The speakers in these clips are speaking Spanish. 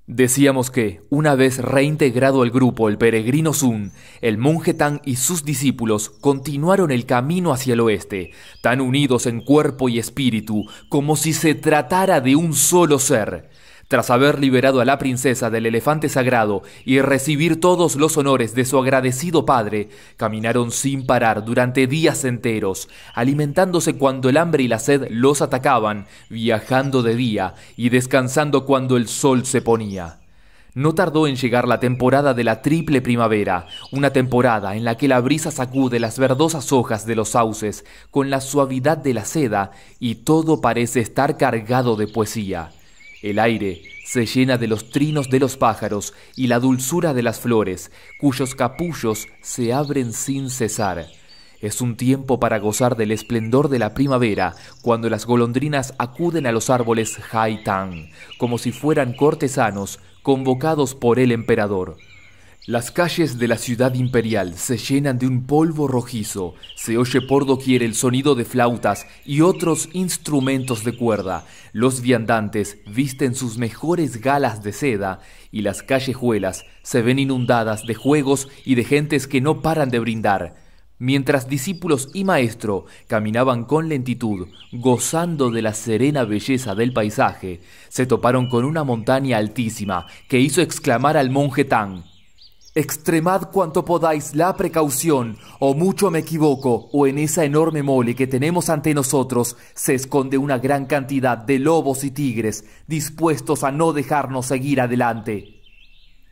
Decíamos que, una vez reintegrado al grupo el peregrino Sun, el monje Tang y sus discípulos continuaron el camino hacia el oeste, tan unidos en cuerpo y espíritu como si se tratara de un solo ser. Tras haber liberado a la princesa del elefante sagrado y recibir todos los honores de su agradecido padre, caminaron sin parar durante días enteros, alimentándose cuando el hambre y la sed los atacaban, viajando de día y descansando cuando el sol se ponía. No tardó en llegar la temporada de la triple primavera, una temporada en la que la brisa sacude las verdosas hojas de los sauces con la suavidad de la seda y todo parece estar cargado de poesía. El aire se llena de los trinos de los pájaros y la dulzura de las flores, cuyos capullos se abren sin cesar. Es un tiempo para gozar del esplendor de la primavera, cuando las golondrinas acuden a los árboles Hai Tang, como si fueran cortesanos convocados por el emperador. Las calles de la ciudad imperial se llenan de un polvo rojizo, se oye por doquier el sonido de flautas y otros instrumentos de cuerda, los viandantes visten sus mejores galas de seda y las callejuelas se ven inundadas de juegos y de gentes que no paran de brindar. Mientras discípulos y maestro caminaban con lentitud, gozando de la serena belleza del paisaje, se toparon con una montaña altísima que hizo exclamar al monje Tang: «Extremad cuanto podáis la precaución, o mucho me equivoco, o en esa enorme mole que tenemos ante nosotros se esconde una gran cantidad de lobos y tigres, dispuestos a no dejarnos seguir adelante».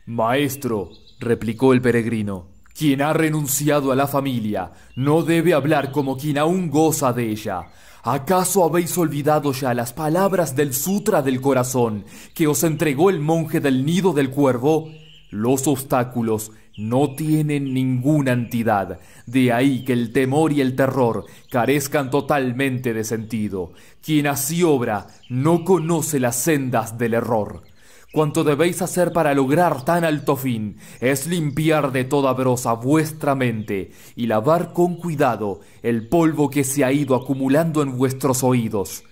«Maestro», replicó el peregrino, «quien ha renunciado a la familia no debe hablar como quien aún goza de ella. ¿Acaso habéis olvidado ya las palabras del Sutra del Corazón que os entregó el monje del Nido del Cuervo? Los obstáculos no tienen ninguna entidad, de ahí que el temor y el terror carezcan totalmente de sentido. Quien así obra no conoce las sendas del error. Cuanto debéis hacer para lograr tan alto fin es limpiar de toda brosa vuestra mente y lavar con cuidado el polvo que se ha ido acumulando en vuestros oídos.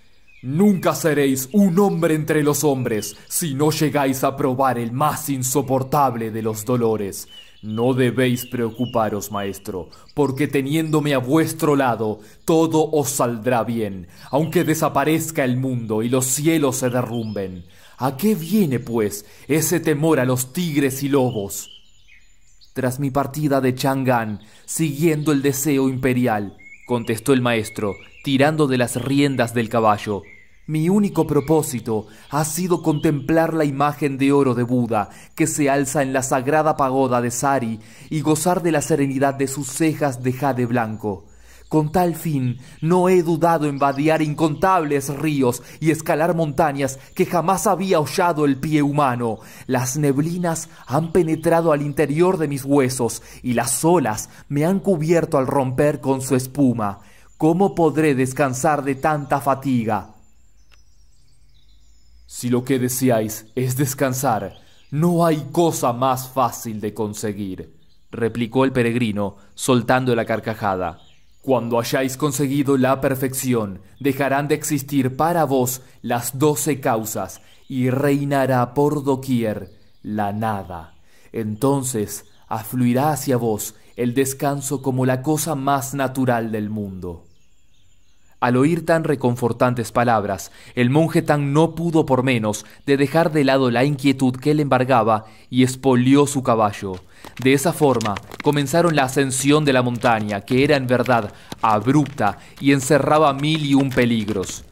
Nunca seréis un hombre entre los hombres si no llegáis a probar el más insoportable de los dolores. No debéis preocuparos, maestro, porque teniéndome a vuestro lado, todo os saldrá bien, aunque desaparezca el mundo y los cielos se derrumben. ¿A qué viene, pues, ese temor a los tigres y lobos? Tras mi partida de Chang'an, siguiendo el deseo imperial, contestó el maestro, tirando de las riendas del caballo, mi único propósito ha sido contemplar la imagen de oro de Buda que se alza en la sagrada pagoda de Sari y gozar de la serenidad de sus cejas de jade blanco. Con tal fin, no he dudado en vadear incontables ríos y escalar montañas que jamás había hollado el pie humano. Las neblinas han penetrado al interior de mis huesos y las olas me han cubierto al romper con su espuma. ¿Cómo podré descansar de tanta fatiga? Si lo que deseáis es descansar, no hay cosa más fácil de conseguir, replicó el peregrino, soltando la carcajada. Cuando hayáis conseguido la perfección, dejarán de existir para vos las 12 causas y reinará por doquier la nada. Entonces afluirá hacia vos el descanso como la cosa más natural del mundo. Al oír tan reconfortantes palabras, el monje Tang no pudo por menos de dejar de lado la inquietud que le embargaba y espolió su caballo. De esa forma comenzaron la ascensión de la montaña, que era en verdad abrupta y encerraba 1001 peligros.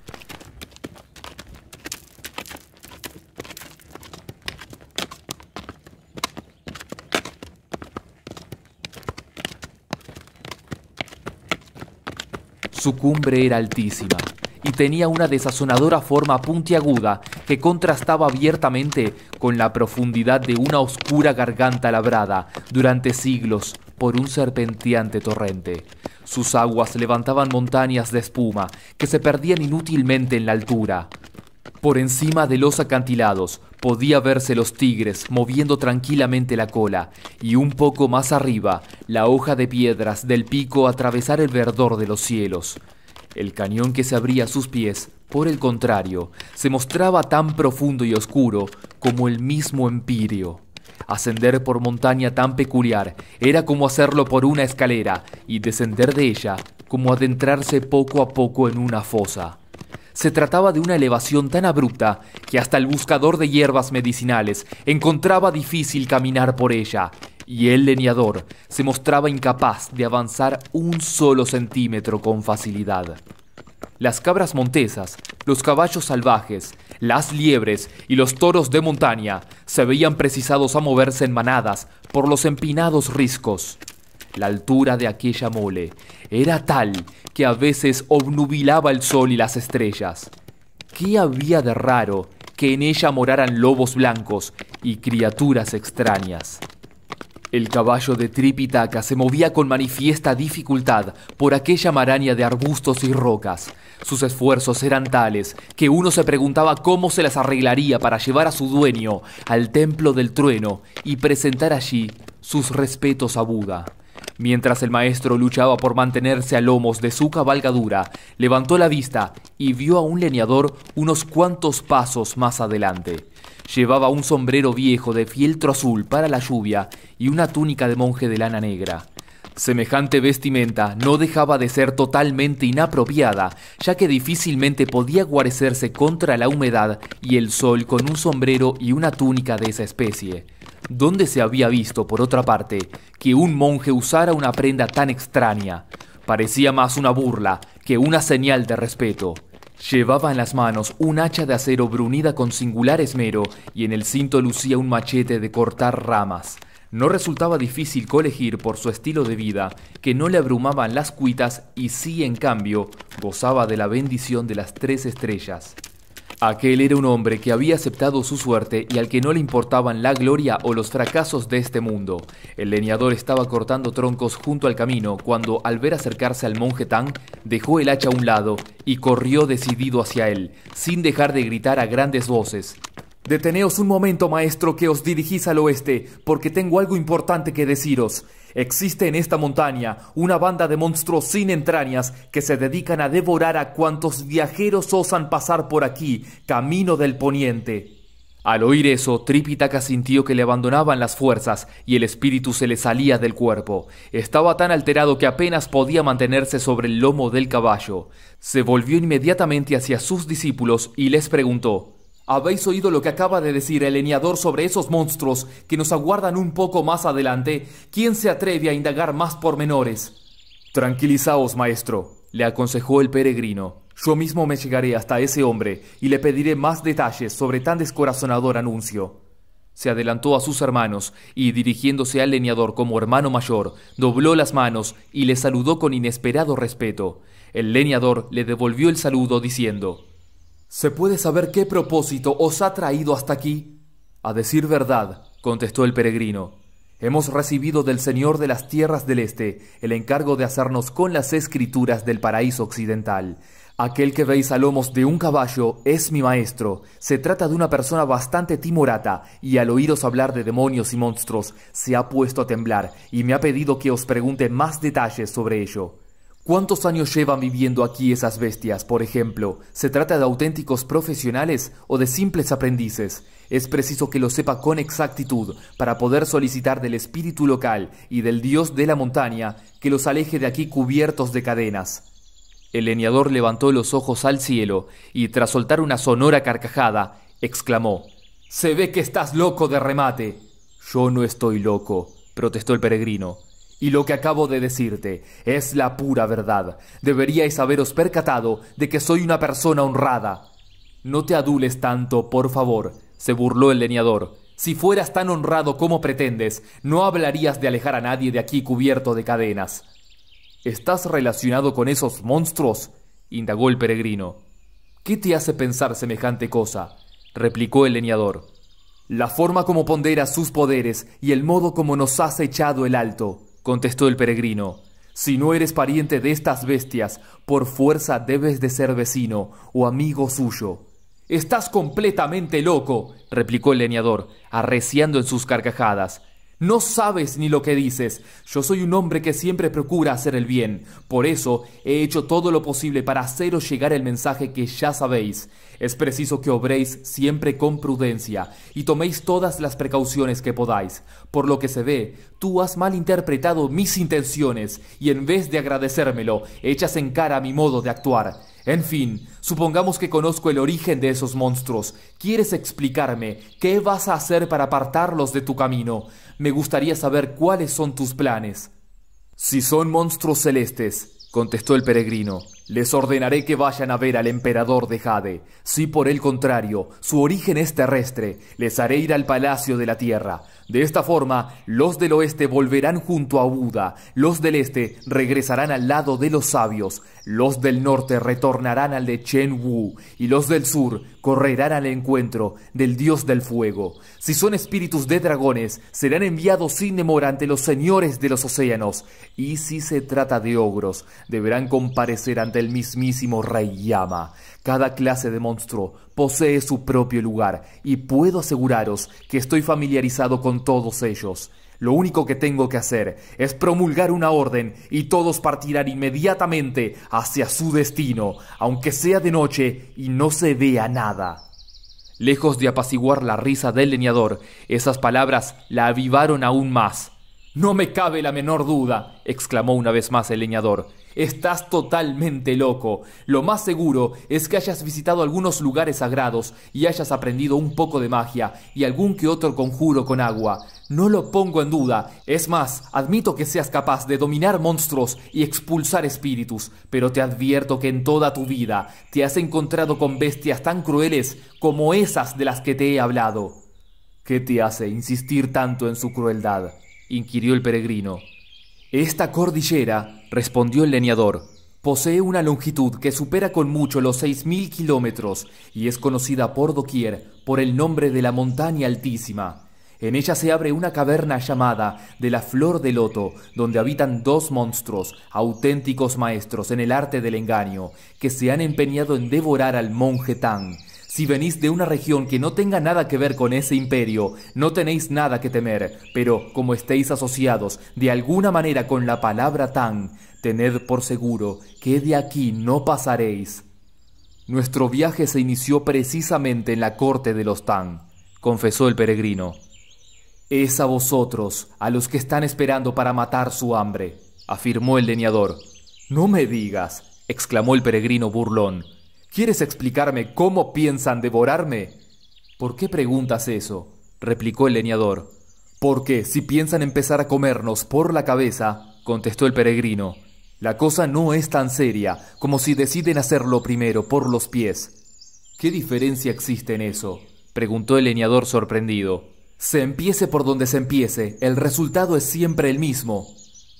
Su cumbre era altísima y tenía una desazonadora forma puntiaguda que contrastaba abiertamente con la profundidad de una oscura garganta labrada durante siglos por un serpenteante torrente. Sus aguas levantaban montañas de espuma que se perdían inútilmente en la altura. Por encima de los acantilados podía verse los tigres moviendo tranquilamente la cola y un poco más arriba la hoja de piedras del pico atravesar el verdor de los cielos. El cañón que se abría a sus pies, por el contrario, se mostraba tan profundo y oscuro como el mismo Empirio. Ascender por montaña tan peculiar era como hacerlo por una escalera y descender de ella como adentrarse poco a poco en una fosa. Se trataba de una elevación tan abrupta que hasta el buscador de hierbas medicinales encontraba difícil caminar por ella, y el leñador se mostraba incapaz de avanzar un solo centímetro con facilidad. Las cabras montesas, los caballos salvajes, las liebres y los toros de montaña se veían precisados a moverse en manadas por los empinados riscos. La altura de aquella mole era tal que a veces obnubilaba el sol y las estrellas. ¿Qué había de raro que en ella moraran lobos blancos y criaturas extrañas? El caballo de Tripitaka se movía con manifiesta dificultad por aquella maraña de arbustos y rocas. Sus esfuerzos eran tales que uno se preguntaba cómo se las arreglaría para llevar a su dueño al templo del trueno y presentar allí sus respetos a Buda. Mientras el maestro luchaba por mantenerse a lomos de su cabalgadura, levantó la vista y vio a un leñador unos cuantos pasos más adelante. Llevaba un sombrero viejo de fieltro azul para la lluvia y una túnica de monje de lana negra. Semejante vestimenta no dejaba de ser totalmente inapropiada, ya que difícilmente podía guarecerse contra la humedad y el sol con un sombrero y una túnica de esa especie. ¿Dónde se había visto, por otra parte, que un monje usara una prenda tan extraña? Parecía más una burla que una señal de respeto. Llevaba en las manos un hacha de acero brunida con singular esmero y en el cinto lucía un machete de cortar ramas. No resultaba difícil colegir por su estilo de vida que no le abrumaban las cuitas y sí, en cambio, gozaba de la bendición de las 3 estrellas. Aquel era un hombre que había aceptado su suerte y al que no le importaban la gloria o los fracasos de este mundo. El leñador estaba cortando troncos junto al camino cuando, al ver acercarse al monje Tang, dejó el hacha a un lado y corrió decidido hacia él, sin dejar de gritar a grandes voces: «Deteneos un momento, maestro, que os dirigís al oeste, porque tengo algo importante que deciros. Existe en esta montaña una banda de monstruos sin entrañas que se dedican a devorar a cuantos viajeros osan pasar por aquí, camino del poniente». Al oír eso, Tripitaka sintió que le abandonaban las fuerzas y el espíritu se le salía del cuerpo. Estaba tan alterado que apenas podía mantenerse sobre el lomo del caballo. Se volvió inmediatamente hacia sus discípulos y les preguntó: ¿Habéis oído lo que acaba de decir el leñador sobre esos monstruos que nos aguardan un poco más adelante? ¿Quién se atreve a indagar más pormenores? Tranquilizaos, maestro, le aconsejó el peregrino. Yo mismo me llegaré hasta ese hombre y le pediré más detalles sobre tan descorazonador anuncio. Se adelantó a sus hermanos y, dirigiéndose al leñador como hermano mayor, dobló las manos y le saludó con inesperado respeto. El leñador le devolvió el saludo diciendo: ¿Se puede saber qué propósito os ha traído hasta aquí? A decir verdad, contestó el peregrino, hemos recibido del Señor de las Tierras del Este el encargo de hacernos con las escrituras del paraíso occidental. Aquel que veis a lomos de un caballo es mi maestro. Se trata de una persona bastante timorata y al oíros hablar de demonios y monstruos se ha puesto a temblar y me ha pedido que os pregunte más detalles sobre ello. ¿Cuántos años llevan viviendo aquí esas bestias, por ejemplo? ¿Se trata de auténticos profesionales o de simples aprendices? Es preciso que lo sepa con exactitud para poder solicitar del espíritu local y del dios de la montaña que los aleje de aquí cubiertos de cadenas. El leñador levantó los ojos al cielo y, tras soltar una sonora carcajada, exclamó: «Se ve que estás loco de remate». «Yo no estoy loco», protestó el peregrino. «Y lo que acabo de decirte es la pura verdad. Deberíais haberos percatado de que soy una persona honrada». «No te adules tanto, por favor», se burló el leñador. «Si fueras tan honrado como pretendes, no hablarías de alejar a nadie de aquí cubierto de cadenas». «¿Estás relacionado con esos monstruos?», indagó el peregrino. «¿Qué te hace pensar semejante cosa?», replicó el leñador. «La forma como ponderas sus poderes y el modo como nos has echado el alto», contestó el peregrino. «Si no eres pariente de estas bestias, por fuerza debes de ser vecino o amigo suyo». «Estás completamente loco», replicó el leñador, arreciando en sus carcajadas. No sabes ni lo que dices. Yo soy un hombre que siempre procura hacer el bien. Por eso he hecho todo lo posible para haceros llegar el mensaje que ya sabéis. Es preciso que obréis siempre con prudencia y toméis todas las precauciones que podáis. Por lo que se ve, tú has malinterpretado mis intenciones y en vez de agradecérmelo, echas en cara mi modo de actuar. En fin, supongamos que conozco el origen de esos monstruos. ¿Quieres explicarme qué vas a hacer para apartarlos de tu camino? Me gustaría saber cuáles son tus planes. Si son monstruos celestes, contestó el peregrino, les ordenaré que vayan a ver al emperador de Jade. Si por el contrario su origen es terrestre, les haré ir al palacio de la tierra. De esta forma, los del oeste volverán junto a Buda, los del este regresarán al lado de los sabios, los del norte retornarán al de Chen Wu, y los del sur correrán al encuentro del dios del fuego. Si son espíritus de dragones, serán enviados sin demora ante los señores de los océanos, y si se trata de ogros, deberán comparecer ante el mismísimo Rey Yama. Cada clase de monstruo posee su propio lugar, y puedo aseguraros que estoy familiarizado con todos ellos. Lo único que tengo que hacer es promulgar una orden y todos partirán inmediatamente hacia su destino, aunque sea de noche y no se vea nada. Lejos de apaciguar la risa del leñador, esas palabras la avivaron aún más. «No me cabe la menor duda», exclamó una vez más el leñador. «Estás totalmente loco. Lo más seguro es que hayas visitado algunos lugares sagrados y hayas aprendido un poco de magia y algún que otro conjuro con agua. No lo pongo en duda. Es más, admito que seas capaz de dominar monstruos y expulsar espíritus, pero te advierto que en toda tu vida te has encontrado con bestias tan crueles como esas de las que te he hablado». «¿Qué te hace insistir tanto en su crueldad?», inquirió el peregrino. «Esta cordillera», respondió el leñador, «posee una longitud que supera con mucho los 6000 kilómetros y es conocida por doquier por el nombre de la montaña altísima. En ella se abre una caverna llamada de la Flor de Loto, donde habitan dos monstruos, auténticos maestros en el arte del engaño, que se han empeñado en devorar al monje Tang. Si venís de una región que no tenga nada que ver con ese imperio, no tenéis nada que temer, pero como estéis asociados de alguna manera con la palabra Tang, tened por seguro que de aquí no pasaréis». «Nuestro viaje se inició precisamente en la corte de los Tang», confesó el peregrino. «Es a vosotros a los que están esperando para matar su hambre», afirmó el leñador. «No me digas», exclamó el peregrino burlón. «¿Quieres explicarme cómo piensan devorarme?» «¿Por qué preguntas eso?», replicó el leñador. «Porque si piensan empezar a comernos por la cabeza», contestó el peregrino, «la cosa no es tan seria como si deciden hacerlo primero por los pies». «¿Qué diferencia existe en eso?», preguntó el leñador sorprendido. «Se empiece por donde se empiece, el resultado es siempre el mismo».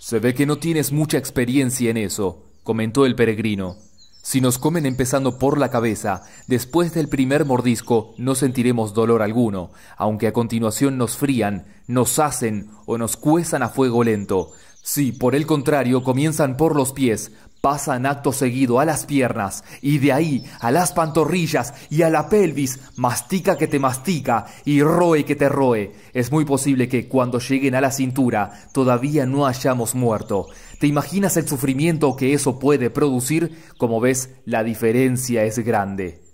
«Se ve que no tienes mucha experiencia en eso», comentó el peregrino. «Si nos comen empezando por la cabeza, después del primer mordisco no sentiremos dolor alguno, aunque a continuación nos frían, nos hacen o nos cuezan a fuego lento. Si, por el contrario, comienzan por los pies, pasan acto seguido a las piernas, y de ahí a las pantorrillas y a la pelvis, mastica que te mastica y roe que te roe. Es muy posible que, cuando lleguen a la cintura, todavía no hayamos muerto. ¿Te imaginas el sufrimiento que eso puede producir? Como ves, la diferencia es grande».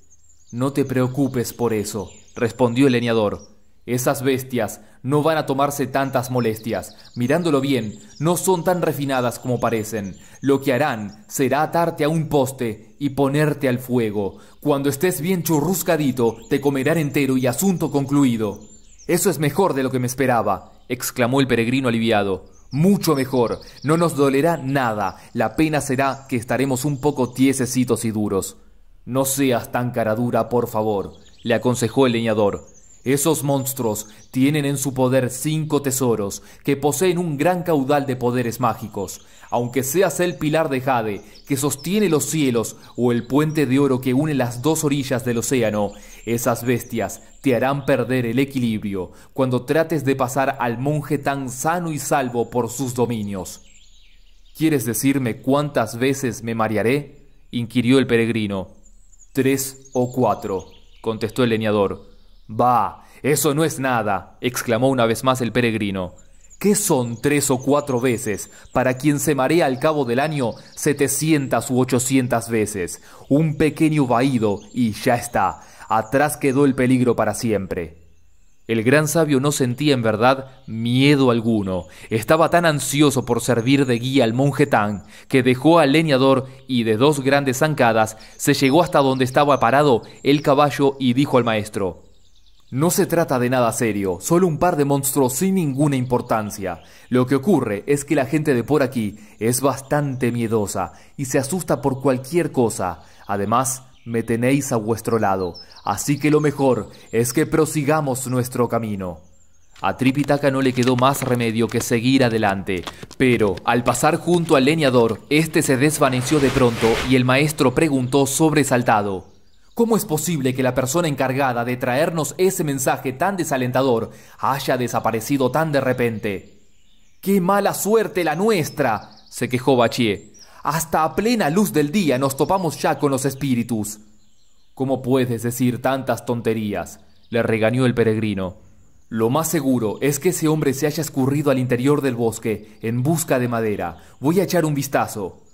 «No te preocupes por eso», respondió el leñador. «Esas bestias no van a tomarse tantas molestias. Mirándolo bien, no son tan refinadas como parecen. Lo que harán será atarte a un poste y ponerte al fuego. Cuando estés bien churruscadito, te comerán entero y asunto concluido». «Eso es mejor de lo que me esperaba», exclamó el peregrino aliviado. «Mucho mejor. No nos dolerá nada. La pena será que estaremos un poco tiesecitos y duros». «No seas tan caradura, por favor», le aconsejó el leñador. «Esos monstruos tienen en su poder 5 tesoros, que poseen un gran caudal de poderes mágicos. Aunque seas el pilar de Jade, que sostiene los cielos, o el puente de oro que une las dos orillas del océano, esas bestias te harán perder el equilibrio cuando trates de pasar al monje tan sano y salvo por sus dominios». «¿Quieres decirme cuántas veces me marearé?», inquirió el peregrino. «3 o 4», contestó el leñador. «Bah, eso no es nada», exclamó una vez más el peregrino. ¿Qué son 3 o 4 veces? Para quien se marea al cabo del año, 700 u 800 veces. Un pequeño vaído y ya está. Atrás quedó el peligro para siempre. El gran sabio no sentía en verdad miedo alguno. Estaba tan ansioso por servir de guía al monje Tang que dejó al leñador y de 2 grandes zancadas se llegó hasta donde estaba parado el caballo y dijo al maestro: «No se trata de nada serio, solo un par de monstruos sin ninguna importancia. Lo que ocurre es que la gente de por aquí es bastante miedosa y se asusta por cualquier cosa. Además, me tenéis a vuestro lado, así que lo mejor es que prosigamos nuestro camino». A Tripitaka no le quedó más remedio que seguir adelante, pero al pasar junto al leñador, este se desvaneció de pronto y el maestro preguntó sobresaltado: «¿Cómo es posible que la persona encargada de traernos ese mensaje tan desalentador haya desaparecido tan de repente?» «¡Qué mala suerte la nuestra!», se quejó Bachie. «Hasta a plena luz del día nos topamos ya con los espíritus». «¿Cómo puedes decir tantas tonterías?», le regañó el peregrino. «Lo más seguro es que ese hombre se haya escurrido al interior del bosque en busca de madera. Voy a echar un vistazo».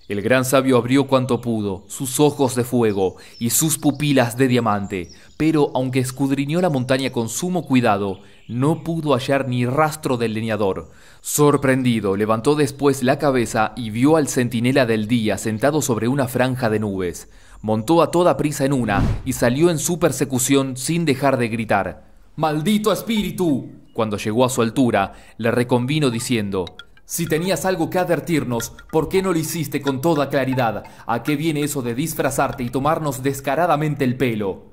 El gran sabio abrió cuanto pudo, sus ojos de fuego y sus pupilas de diamante, pero aunque escudriñó la montaña con sumo cuidado, no pudo hallar ni rastro del leñador. Sorprendido, levantó después la cabeza y vio al centinela del día sentado sobre una franja de nubes. Montó a toda prisa en una y salió en su persecución sin dejar de gritar: «¡Maldito espíritu!». Cuando llegó a su altura, le reconvino diciendo: «Si tenías algo que advertirnos, ¿por qué no lo hiciste con toda claridad? ¿A qué viene eso de disfrazarte y tomarnos descaradamente el pelo?».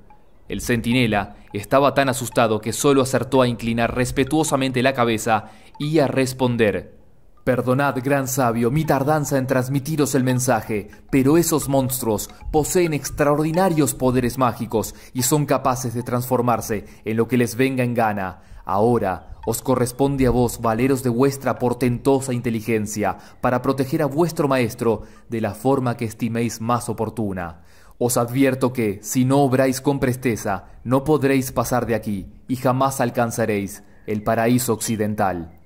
El centinela estaba tan asustado que solo acertó a inclinar respetuosamente la cabeza y a responder: «Perdonad, gran sabio, mi tardanza en transmitiros el mensaje, pero esos monstruos poseen extraordinarios poderes mágicos y son capaces de transformarse en lo que les venga en gana. Ahora os corresponde a vos, valeros de vuestra portentosa inteligencia, para proteger a vuestro maestro de la forma que estiméis más oportuna. Os advierto que, si no obráis con presteza, no podréis pasar de aquí y jamás alcanzaréis el paraíso occidental».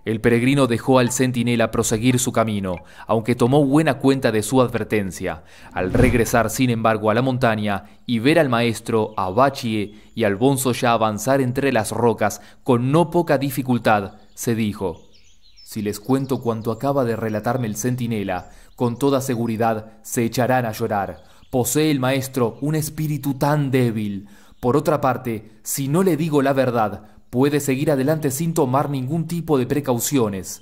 El peregrino dejó al centinela proseguir su camino, aunque tomó buena cuenta de su advertencia. Al regresar, sin embargo, a la montaña y ver al maestro, a Bachie y al bonzo ya avanzar entre las rocas con no poca dificultad, se dijo: «Si les cuento cuanto acaba de relatarme el centinela, con toda seguridad se echarán a llorar. Posee el maestro un espíritu tan débil. Por otra parte, si no le digo la verdad, puede seguir adelante sin tomar ningún tipo de precauciones.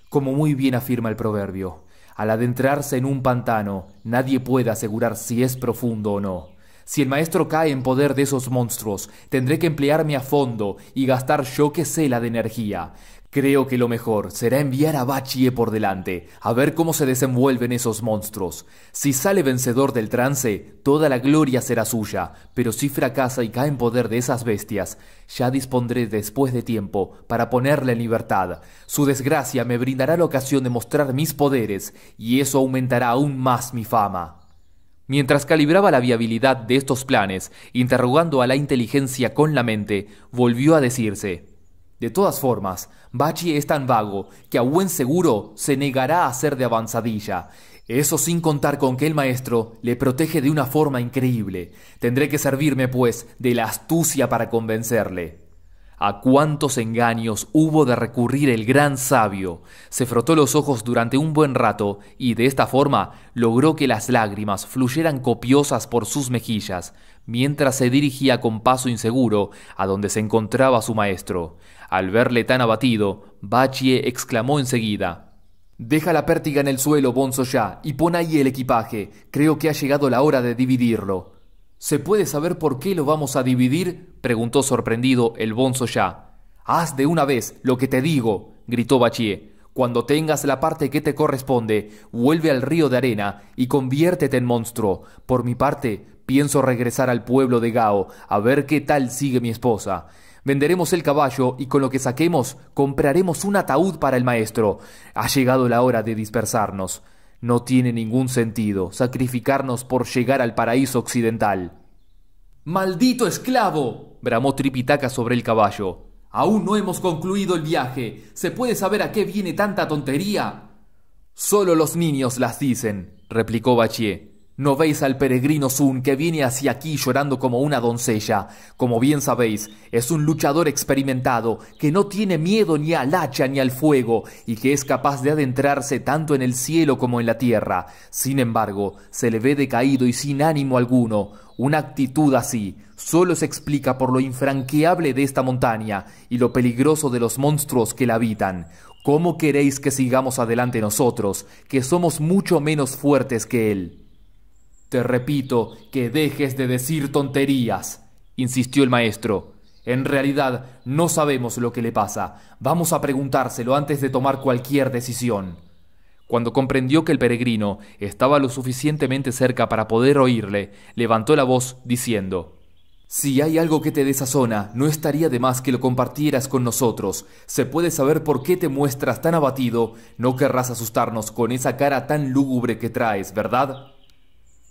Como muy bien afirma el proverbio, al adentrarse en un pantano, nadie puede asegurar si es profundo o no. Si el maestro cae en poder de esos monstruos, tendré que emplearme a fondo y gastar yo que sé la de energía. Creo que lo mejor será enviar a Bachie por delante, a ver cómo se desenvuelven esos monstruos. Si sale vencedor del trance, toda la gloria será suya, pero si fracasa y cae en poder de esas bestias, ya dispondré después de tiempo para ponerle en libertad. Su desgracia me brindará la ocasión de mostrar mis poderes, y eso aumentará aún más mi fama». Mientras calibraba la viabilidad de estos planes, interrogando a la inteligencia con la mente, volvió a decirse: «De todas formas, Bachie es tan vago que a buen seguro se negará a ser de avanzadilla. Eso sin contar con que el maestro le protege de una forma increíble. Tendré que servirme, pues, de la astucia para convencerle». A cuántos engaños hubo de recurrir el gran sabio. Se frotó los ojos durante un buen rato y de esta forma logró que las lágrimas fluyeran copiosas por sus mejillas, mientras se dirigía con paso inseguro a donde se encontraba su maestro. Al verle tan abatido, Bachie exclamó enseguida: «Deja la pértiga en el suelo, bonzo ya, y pon ahí el equipaje. Creo que ha llegado la hora de dividirlo». «¿Se puede saber por qué lo vamos a dividir?», preguntó sorprendido el bonzo ya. «Haz de una vez lo que te digo», gritó Bachie. «Cuando tengas la parte que te corresponde, vuelve al río de arena y conviértete en monstruo. Por mi parte, pienso regresar al pueblo de Gao a ver qué tal sigue mi esposa. Venderemos el caballo y con lo que saquemos compraremos un ataúd para el maestro. Ha llegado la hora de dispersarnos. No tiene ningún sentido sacrificarnos por llegar al paraíso occidental». «¡Maldito esclavo!», bramó Tripitaka sobre el caballo. Aún no hemos concluido el viaje. ¿Se puede saber a qué viene tanta tontería? Solo los niños las dicen, replicó Bachie. ¿No veis al peregrino Sun que viene hacia aquí llorando como una doncella? Como bien sabéis, es un luchador experimentado que no tiene miedo ni al hacha ni al fuego y que es capaz de adentrarse tanto en el cielo como en la tierra. Sin embargo, se le ve decaído y sin ánimo alguno. Una actitud así solo se explica por lo infranqueable de esta montaña y lo peligroso de los monstruos que la habitan. ¿Cómo queréis que sigamos adelante nosotros, que somos mucho menos fuertes que él? Te repito que dejes de decir tonterías, insistió el maestro. En realidad no sabemos lo que le pasa. Vamos a preguntárselo antes de tomar cualquier decisión. Cuando comprendió que el peregrino estaba lo suficientemente cerca para poder oírle, levantó la voz diciendo: Si hay algo que te desazona, no estaría de más que lo compartieras con nosotros. ¿Se puede saber por qué te muestras tan abatido? No querrás asustarnos con esa cara tan lúgubre que traes, ¿verdad?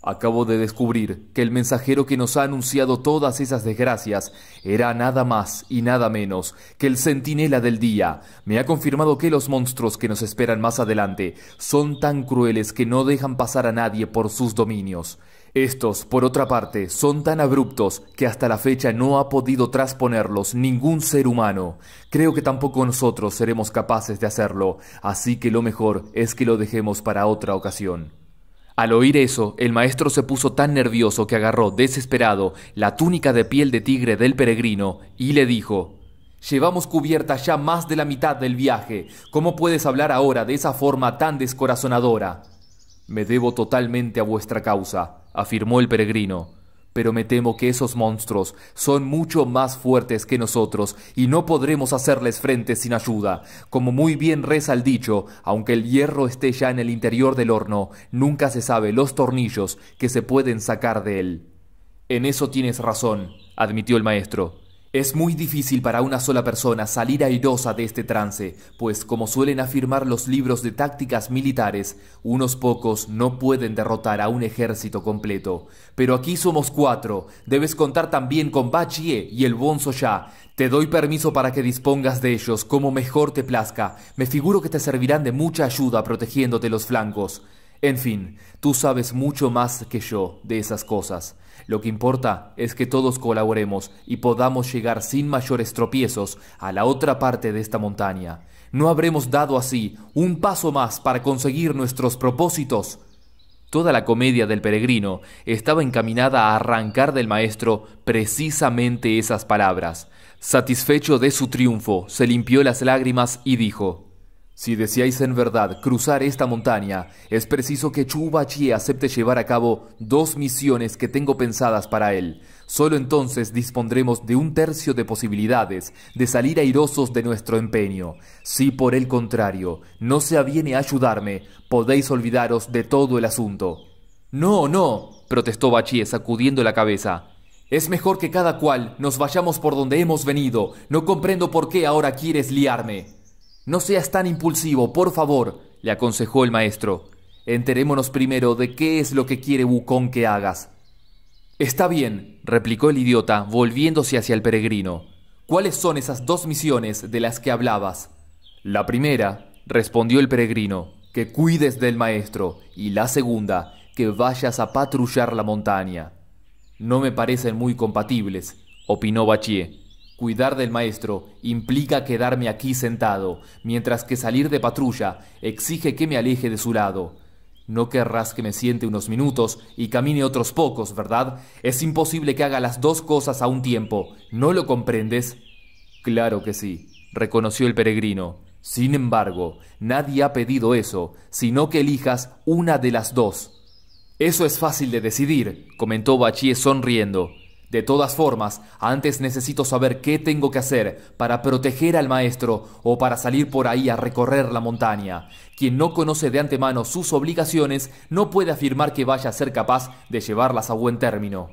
Acabo de descubrir que el mensajero que nos ha anunciado todas esas desgracias era nada más y nada menos que el centinela del día. Me ha confirmado que los monstruos que nos esperan más adelante son tan crueles que no dejan pasar a nadie por sus dominios. Estos, por otra parte, son tan abruptos que hasta la fecha no ha podido trasponerlos ningún ser humano. Creo que tampoco nosotros seremos capaces de hacerlo, así que lo mejor es que lo dejemos para otra ocasión. Al oír eso, el maestro se puso tan nervioso que agarró, desesperado, la túnica de piel de tigre del peregrino y le dijo: «Llevamos cubierta ya más de la mitad del viaje. ¿Cómo puedes hablar ahora de esa forma tan descorazonadora?» «Me debo totalmente a vuestra causa», afirmó el peregrino. «Pero me temo que esos monstruos son mucho más fuertes que nosotros y no podremos hacerles frente sin ayuda. Como muy bien reza el dicho, aunque el hierro esté ya en el interior del horno, nunca se sabe los tornillos que se pueden sacar de él». «En eso tienes razón», admitió el maestro. «Es muy difícil para una sola persona salir airosa de este trance, pues como suelen afirmar los libros de tácticas militares, unos pocos no pueden derrotar a un ejército completo. Pero aquí somos 4, debes contar también con Bachie y el Bonzo Ya. Te doy permiso para que dispongas de ellos como mejor te plazca. Me figuro que te servirán de mucha ayuda protegiéndote los flancos. En fin, tú sabes mucho más que yo de esas cosas. Lo que importa es que todos colaboremos y podamos llegar sin mayores tropiezos a la otra parte de esta montaña. ¿No habremos dado así un paso más para conseguir nuestros propósitos?» Toda la comedia del peregrino estaba encaminada a arrancar del maestro precisamente esas palabras. Satisfecho de su triunfo, se limpió las lágrimas y dijo: «Si deseáis en verdad cruzar esta montaña, es preciso que Chu Bachie acepte llevar a cabo 2 misiones que tengo pensadas para él. Solo entonces dispondremos de 1/3 de posibilidades de salir airosos de nuestro empeño. Si por el contrario no se aviene a ayudarme, podéis olvidaros de todo el asunto». «No, no», protestó Bachie sacudiendo la cabeza. «Es mejor que cada cual nos vayamos por donde hemos venido. No comprendo por qué ahora quieres liarme». «No seas tan impulsivo, por favor», le aconsejó el maestro. «Enterémonos primero de qué es lo que quiere Wukong que hagas». «Está bien», replicó el idiota, volviéndose hacia el peregrino. «¿Cuáles son esas 2 misiones de las que hablabas?» «La primera», respondió el peregrino, «que cuides del maestro, y la segunda, que vayas a patrullar la montaña». «No me parecen muy compatibles», opinó Bachie. «Cuidar del maestro implica quedarme aquí sentado, mientras que salir de patrulla exige que me aleje de su lado. No querrás que me siente unos minutos y camine otros pocos, ¿verdad? Es imposible que haga las 2 cosas a un tiempo. ¿No lo comprendes?» «Claro que sí», reconoció el peregrino. «Sin embargo, nadie ha pedido eso, sino que elijas una de las 2. «Eso es fácil de decidir», comentó Bachie sonriendo. «De todas formas, antes necesito saber qué tengo que hacer para proteger al maestro o para salir por ahí a recorrer la montaña. Quien no conoce de antemano sus obligaciones no puede afirmar que vaya a ser capaz de llevarlas a buen término».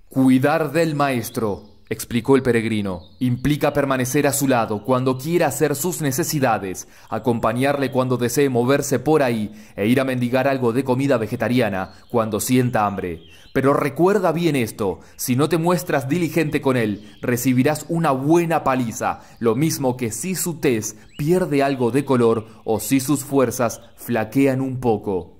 «Cuidar del maestro», explicó el peregrino. Implica permanecer a su lado cuando quiera hacer sus necesidades, acompañarle cuando desee moverse por ahí e ir a mendigar algo de comida vegetariana cuando sienta hambre. Pero recuerda bien esto, si no te muestras diligente con él, recibirás una buena paliza, lo mismo que si su tez pierde algo de color o si sus fuerzas flaquean un poco.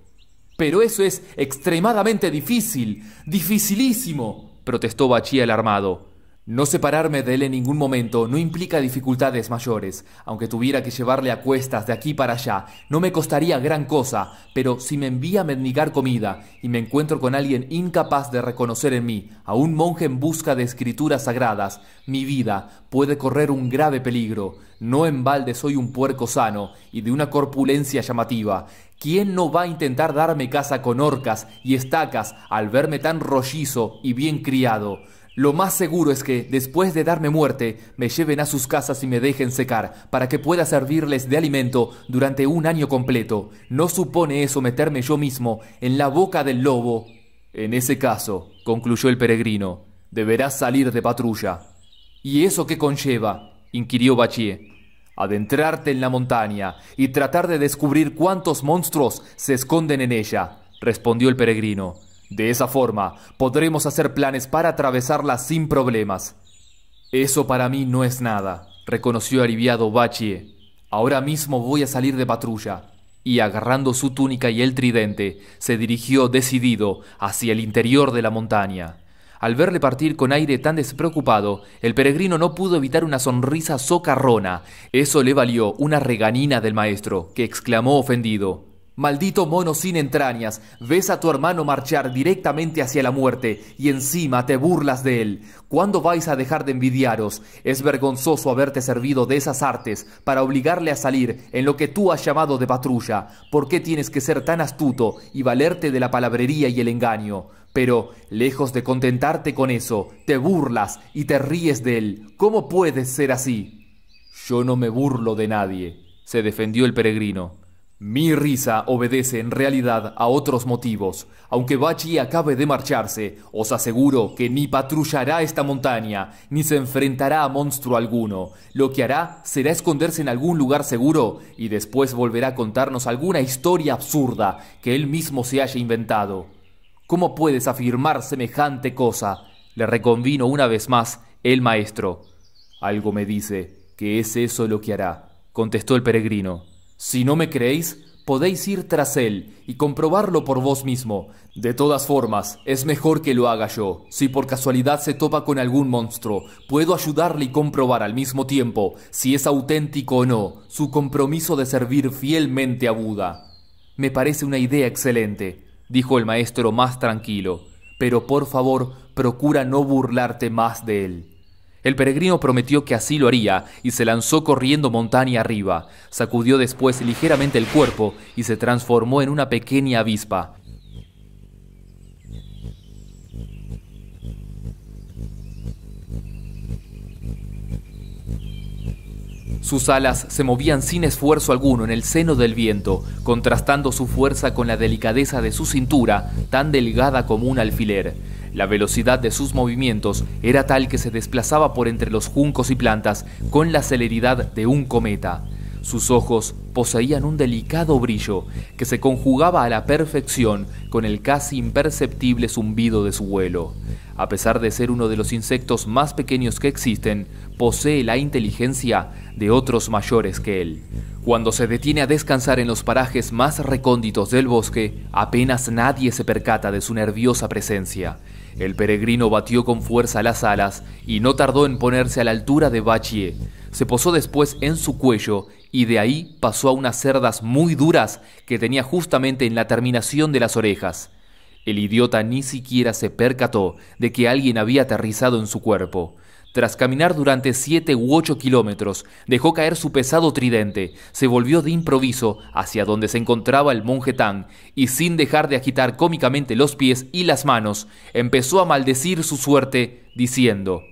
«Pero eso es extremadamente difícil, dificilísimo», protestó Bachie alarmado. «No separarme de él en ningún momento no implica dificultades mayores. Aunque tuviera que llevarle a cuestas de aquí para allá, no me costaría gran cosa, pero si me envía a mendigar comida y me encuentro con alguien incapaz de reconocer en mí a un monje en busca de escrituras sagradas, mi vida puede correr un grave peligro. No en balde soy un puerco sano y de una corpulencia llamativa. ¿Quién no va a intentar darme caza con horcas y estacas al verme tan rollizo y bien criado? Lo más seguro es que, después de darme muerte, me lleven a sus casas y me dejen secar, para que pueda servirles de alimento durante un año completo. ¿No supone eso meterme yo mismo en la boca del lobo? En ese caso, concluyó el peregrino, deberás salir de patrulla. ¿Y eso qué conlleva?, inquirió Bachie. Adentrarte en la montaña y tratar de descubrir cuántos monstruos se esconden en ella, respondió el peregrino. De esa forma podremos hacer planes para atravesarla sin problemas. Eso para mí no es nada, reconoció aliviado Bachie. Ahora mismo voy a salir de patrulla. Y agarrando su túnica y el tridente, se dirigió decidido hacia el interior de la montaña. Al verle partir con aire tan despreocupado, el peregrino no pudo evitar una sonrisa socarrona. Eso le valió una regañina del maestro, que exclamó ofendido: «Maldito mono sin entrañas, ves a tu hermano marchar directamente hacia la muerte y encima te burlas de él. ¿Cuándo vais a dejar de envidiaros? Es vergonzoso haberte servido de esas artes para obligarle a salir en lo que tú has llamado de patrulla. ¿Por qué tienes que ser tan astuto y valerte de la palabrería y el engaño? Pero, lejos de contentarte con eso, te burlas y te ríes de él. ¿Cómo puedes ser así?» «Yo no me burlo de nadie», se defendió el peregrino. «Mi risa obedece en realidad a otros motivos. Aunque Bachie acabe de marcharse, os aseguro que ni patrullará esta montaña, ni se enfrentará a monstruo alguno. Lo que hará será esconderse en algún lugar seguro y después volverá a contarnos alguna historia absurda que él mismo se haya inventado». «¿Cómo puedes afirmar semejante cosa?», le reconvino una vez más el maestro. «Algo me dice que es eso lo que hará», contestó el peregrino. «Si no me creéis, podéis ir tras él y comprobarlo por vos mismo. De todas formas, es mejor que lo haga yo. Si por casualidad se topa con algún monstruo, puedo ayudarle y comprobar al mismo tiempo si es auténtico o no su compromiso de servir fielmente a Buda». «Me parece una idea excelente», dijo el maestro más tranquilo, «pero por favor, procura no burlarte más de él». El peregrino prometió que así lo haría y se lanzó corriendo montaña arriba. Sacudió después ligeramente el cuerpo y se transformó en una pequeña avispa. Sus alas se movían sin esfuerzo alguno en el seno del viento, contrastando su fuerza con la delicadeza de su cintura, tan delgada como un alfiler. La velocidad de sus movimientos era tal que se desplazaba por entre los juncos y plantas con la celeridad de un cometa. Sus ojos poseían un delicado brillo que se conjugaba a la perfección con el casi imperceptible zumbido de su vuelo. A pesar de ser uno de los insectos más pequeños que existen, posee la inteligencia de otros mayores que él. Cuando se detiene a descansar en los parajes más recónditos del bosque, apenas nadie se percata de su nerviosa presencia. El peregrino batió con fuerza las alas y no tardó en ponerse a la altura de Bachie. Se posó después en su cuello y de ahí pasó a unas cerdas muy duras que tenía justamente en la terminación de las orejas. El idiota ni siquiera se percató de que alguien había aterrizado en su cuerpo. Tras caminar durante 7 u 8 kilómetros, dejó caer su pesado tridente, se volvió de improviso hacia donde se encontraba el monje Tang y sin dejar de agitar cómicamente los pies y las manos, empezó a maldecir su suerte diciendo: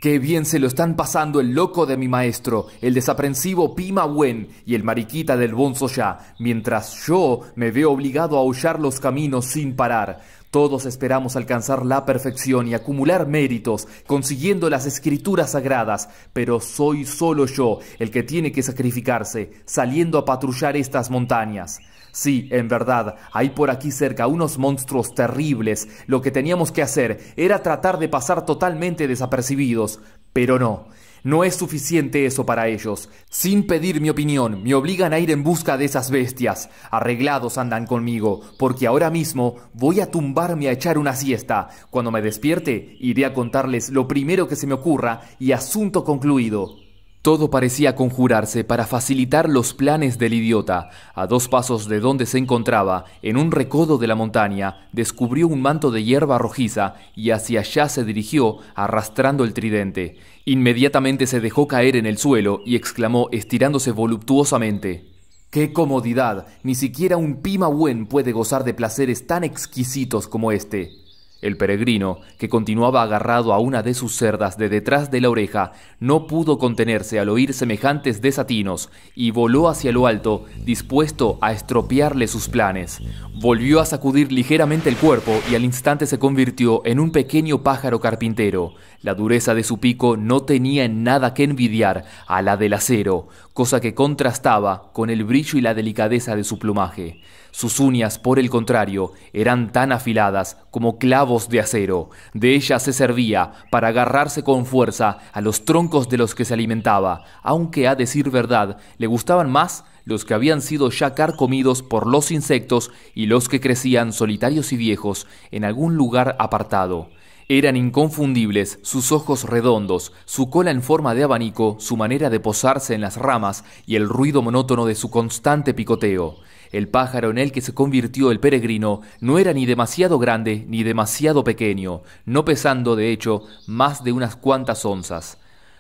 Qué bien se lo están pasando el loco de mi maestro, el desaprensivo Pima Wen y el mariquita del Bonzo Ya, mientras yo me veo obligado a aullar los caminos sin parar. Todos esperamos alcanzar la perfección y acumular méritos, consiguiendo las escrituras sagradas, pero soy solo yo el que tiene que sacrificarse, saliendo a patrullar estas montañas. Sí, en verdad, hay por aquí cerca unos monstruos terribles. Lo que teníamos que hacer era tratar de pasar totalmente desapercibidos. Pero no es suficiente eso para ellos. Sin pedir mi opinión, me obligan a ir en busca de esas bestias. Arreglados andan conmigo, porque ahora mismo voy a tumbarme a echar una siesta. Cuando me despierte, iré a contarles lo primero que se me ocurra y asunto concluido. Todo parecía conjurarse para facilitar los planes del idiota. A 2 pasos de donde se encontraba, en un recodo de la montaña, descubrió un manto de hierba rojiza y hacia allá se dirigió, arrastrando el tridente. Inmediatamente se dejó caer en el suelo y exclamó, estirándose voluptuosamente: ¡qué comodidad! Ni siquiera un Pima Wen puede gozar de placeres tan exquisitos como este. El peregrino, que continuaba agarrado a una de sus cerdas de detrás de la oreja, no pudo contenerse al oír semejantes desatinos y voló hacia lo alto, dispuesto a estropearle sus planes. Volvió a sacudir ligeramente el cuerpo y al instante se convirtió en un pequeño pájaro carpintero. La dureza de su pico no tenía en nada que envidiar a la del acero, cosa que contrastaba con el brillo y la delicadeza de su plumaje. Sus uñas, por el contrario, eran tan afiladas como clavos de acero. De ellas se servía para agarrarse con fuerza a los troncos de los que se alimentaba, aunque a decir verdad le gustaban más los que habían sido ya carcomidos por los insectos y los que crecían solitarios y viejos en algún lugar apartado. Eran inconfundibles sus ojos redondos, su cola en forma de abanico, su manera de posarse en las ramas y el ruido monótono de su constante picoteo. El pájaro en el que se convirtió el peregrino no era ni demasiado grande ni demasiado pequeño, no pesando, de hecho, más de unas cuantas onzas.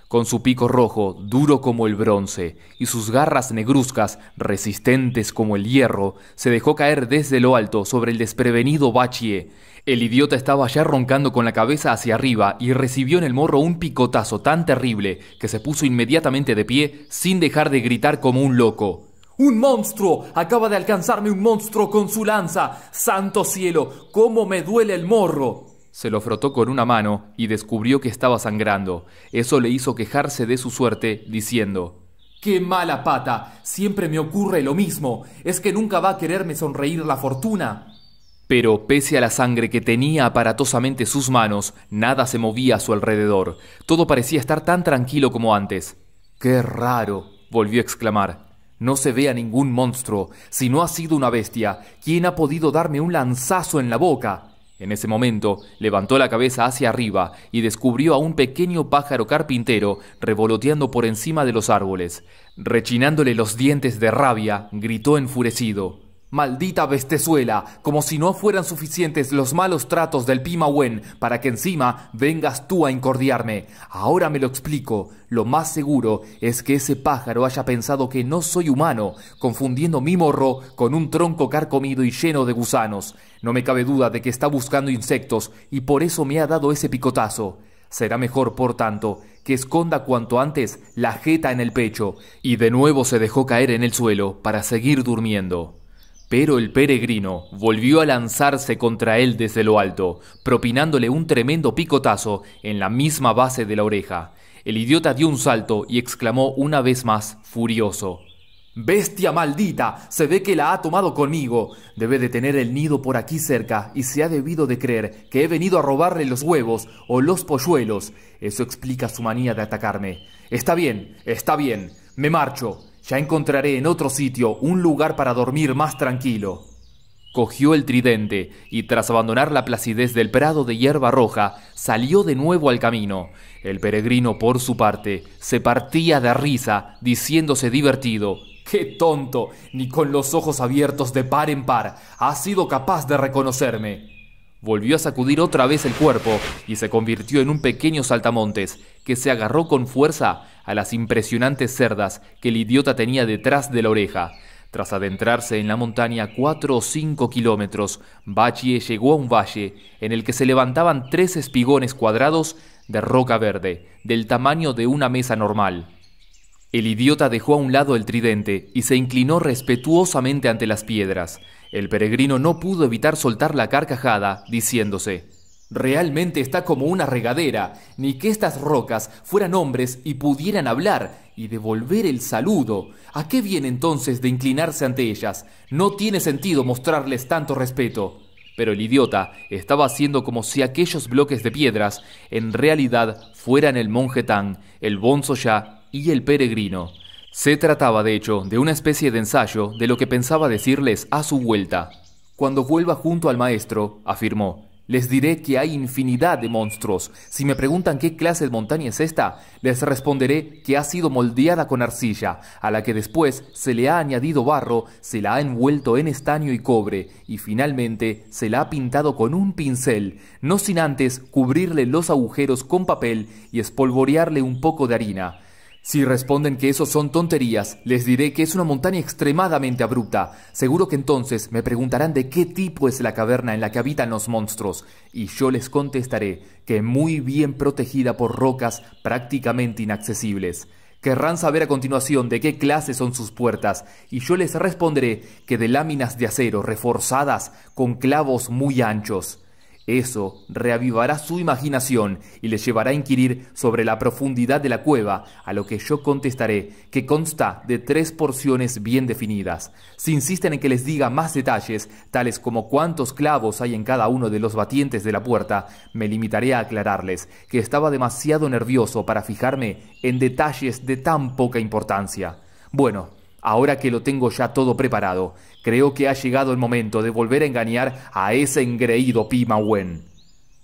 Con su pico rojo, duro como el bronce, y sus garras negruzcas, resistentes como el hierro, se dejó caer desde lo alto sobre el desprevenido Bachie. El idiota estaba ya roncando con la cabeza hacia arriba y recibió en el morro un picotazo tan terrible que se puso inmediatamente de pie sin dejar de gritar como un loco. ¡Un monstruo! ¡Acaba de alcanzarme un monstruo con su lanza! ¡Santo cielo! ¡Cómo me duele el morro! Se lo frotó con una mano y descubrió que estaba sangrando. Eso le hizo quejarse de su suerte, diciendo: ¡qué mala pata! Siempre me ocurre lo mismo. ¿Es que nunca va a quererme sonreír la fortuna? Pero, pese a la sangre que tenía aparatosamente sus manos, nada se movía a su alrededor. Todo parecía estar tan tranquilo como antes. ¡Qué raro!, volvió a exclamar. No se ve a ningún monstruo. Si no ha sido una bestia, ¿quién ha podido darme un lanzazo en la boca? En ese momento, levantó la cabeza hacia arriba y descubrió a un pequeño pájaro carpintero revoloteando por encima de los árboles. Rechinándole los dientes de rabia, gritó enfurecido: ¡maldita bestezuela! Como si no fueran suficientes los malos tratos del Pima Wen para que encima vengas tú a incordiarme. Ahora me lo explico. Lo más seguro es que ese pájaro haya pensado que no soy humano, confundiendo mi morro con un tronco carcomido y lleno de gusanos. No me cabe duda de que está buscando insectos y por eso me ha dado ese picotazo. Será mejor, por tanto, que esconda cuanto antes la jeta en el pecho. Y de nuevo se dejó caer en el suelo para seguir durmiendo. Pero el peregrino volvió a lanzarse contra él desde lo alto, propinándole un tremendo picotazo en la misma base de la oreja. El idiota dio un salto y exclamó una vez más, furioso: ¡bestia maldita! Se ve que la ha tomado conmigo. Debe de tener el nido por aquí cerca y se ha debido de creer que he venido a robarle los huevos o los polluelos. Eso explica su manía de atacarme. Está bien, me marcho. Ya encontraré en otro sitio un lugar para dormir más tranquilo. Cogió el tridente y tras abandonar la placidez del prado de hierba roja, salió de nuevo al camino. El peregrino, por su parte, se partía de risa, diciéndose divertido: ¡qué tonto! Ni con los ojos abiertos de par en par ha sido capaz de reconocerme. Volvió a sacudir otra vez el cuerpo y se convirtió en un pequeño saltamontes que se agarró con fuerza a las impresionantes cerdas que el idiota tenía detrás de la oreja. Tras adentrarse en la montaña 4 o 5 kilómetros, Bachie llegó a un valle en el que se levantaban 3 espigones cuadrados de roca verde, del tamaño de una mesa normal. El idiota dejó a un lado el tridente y se inclinó respetuosamente ante las piedras. El peregrino no pudo evitar soltar la carcajada, diciéndose: «Realmente está como una regadera, ni que estas rocas fueran hombres y pudieran hablar y devolver el saludo. ¿A qué viene entonces de inclinarse ante ellas? No tiene sentido mostrarles tanto respeto». Pero el idiota estaba haciendo como si aquellos bloques de piedras en realidad fueran el monje Tang, el Bonzo Ya y el peregrino. Se trataba, de hecho, de una especie de ensayo de lo que pensaba decirles a su vuelta. «Cuando vuelva junto al maestro», afirmó, «les diré que hay infinidad de monstruos. Si me preguntan qué clase de montaña es esta, les responderé que ha sido moldeada con arcilla, a la que después se le ha añadido barro, se la ha envuelto en estaño y cobre, y finalmente se la ha pintado con un pincel, no sin antes cubrirle los agujeros con papel y espolvorearle un poco de harina». Si responden que eso son tonterías, les diré que es una montaña extremadamente abrupta. Seguro que entonces me preguntarán de qué tipo es la caverna en la que habitan los monstruos, y yo les contestaré que muy bien protegida por rocas prácticamente inaccesibles. Querrán saber a continuación de qué clase son sus puertas, y yo les responderé que de láminas de acero reforzadas con clavos muy anchos. Eso reavivará su imaginación y les llevará a inquirir sobre la profundidad de la cueva, a lo que yo contestaré que consta de 3 porciones bien definidas. Si insisten en que les diga más detalles, tales como cuántos clavos hay en cada uno de los batientes de la puerta, me limitaré a aclararles que estaba demasiado nervioso para fijarme en detalles de tan poca importancia. Bueno, ahora que lo tengo ya todo preparado, creo que ha llegado el momento de volver a engañar a ese engreído Pima Wen.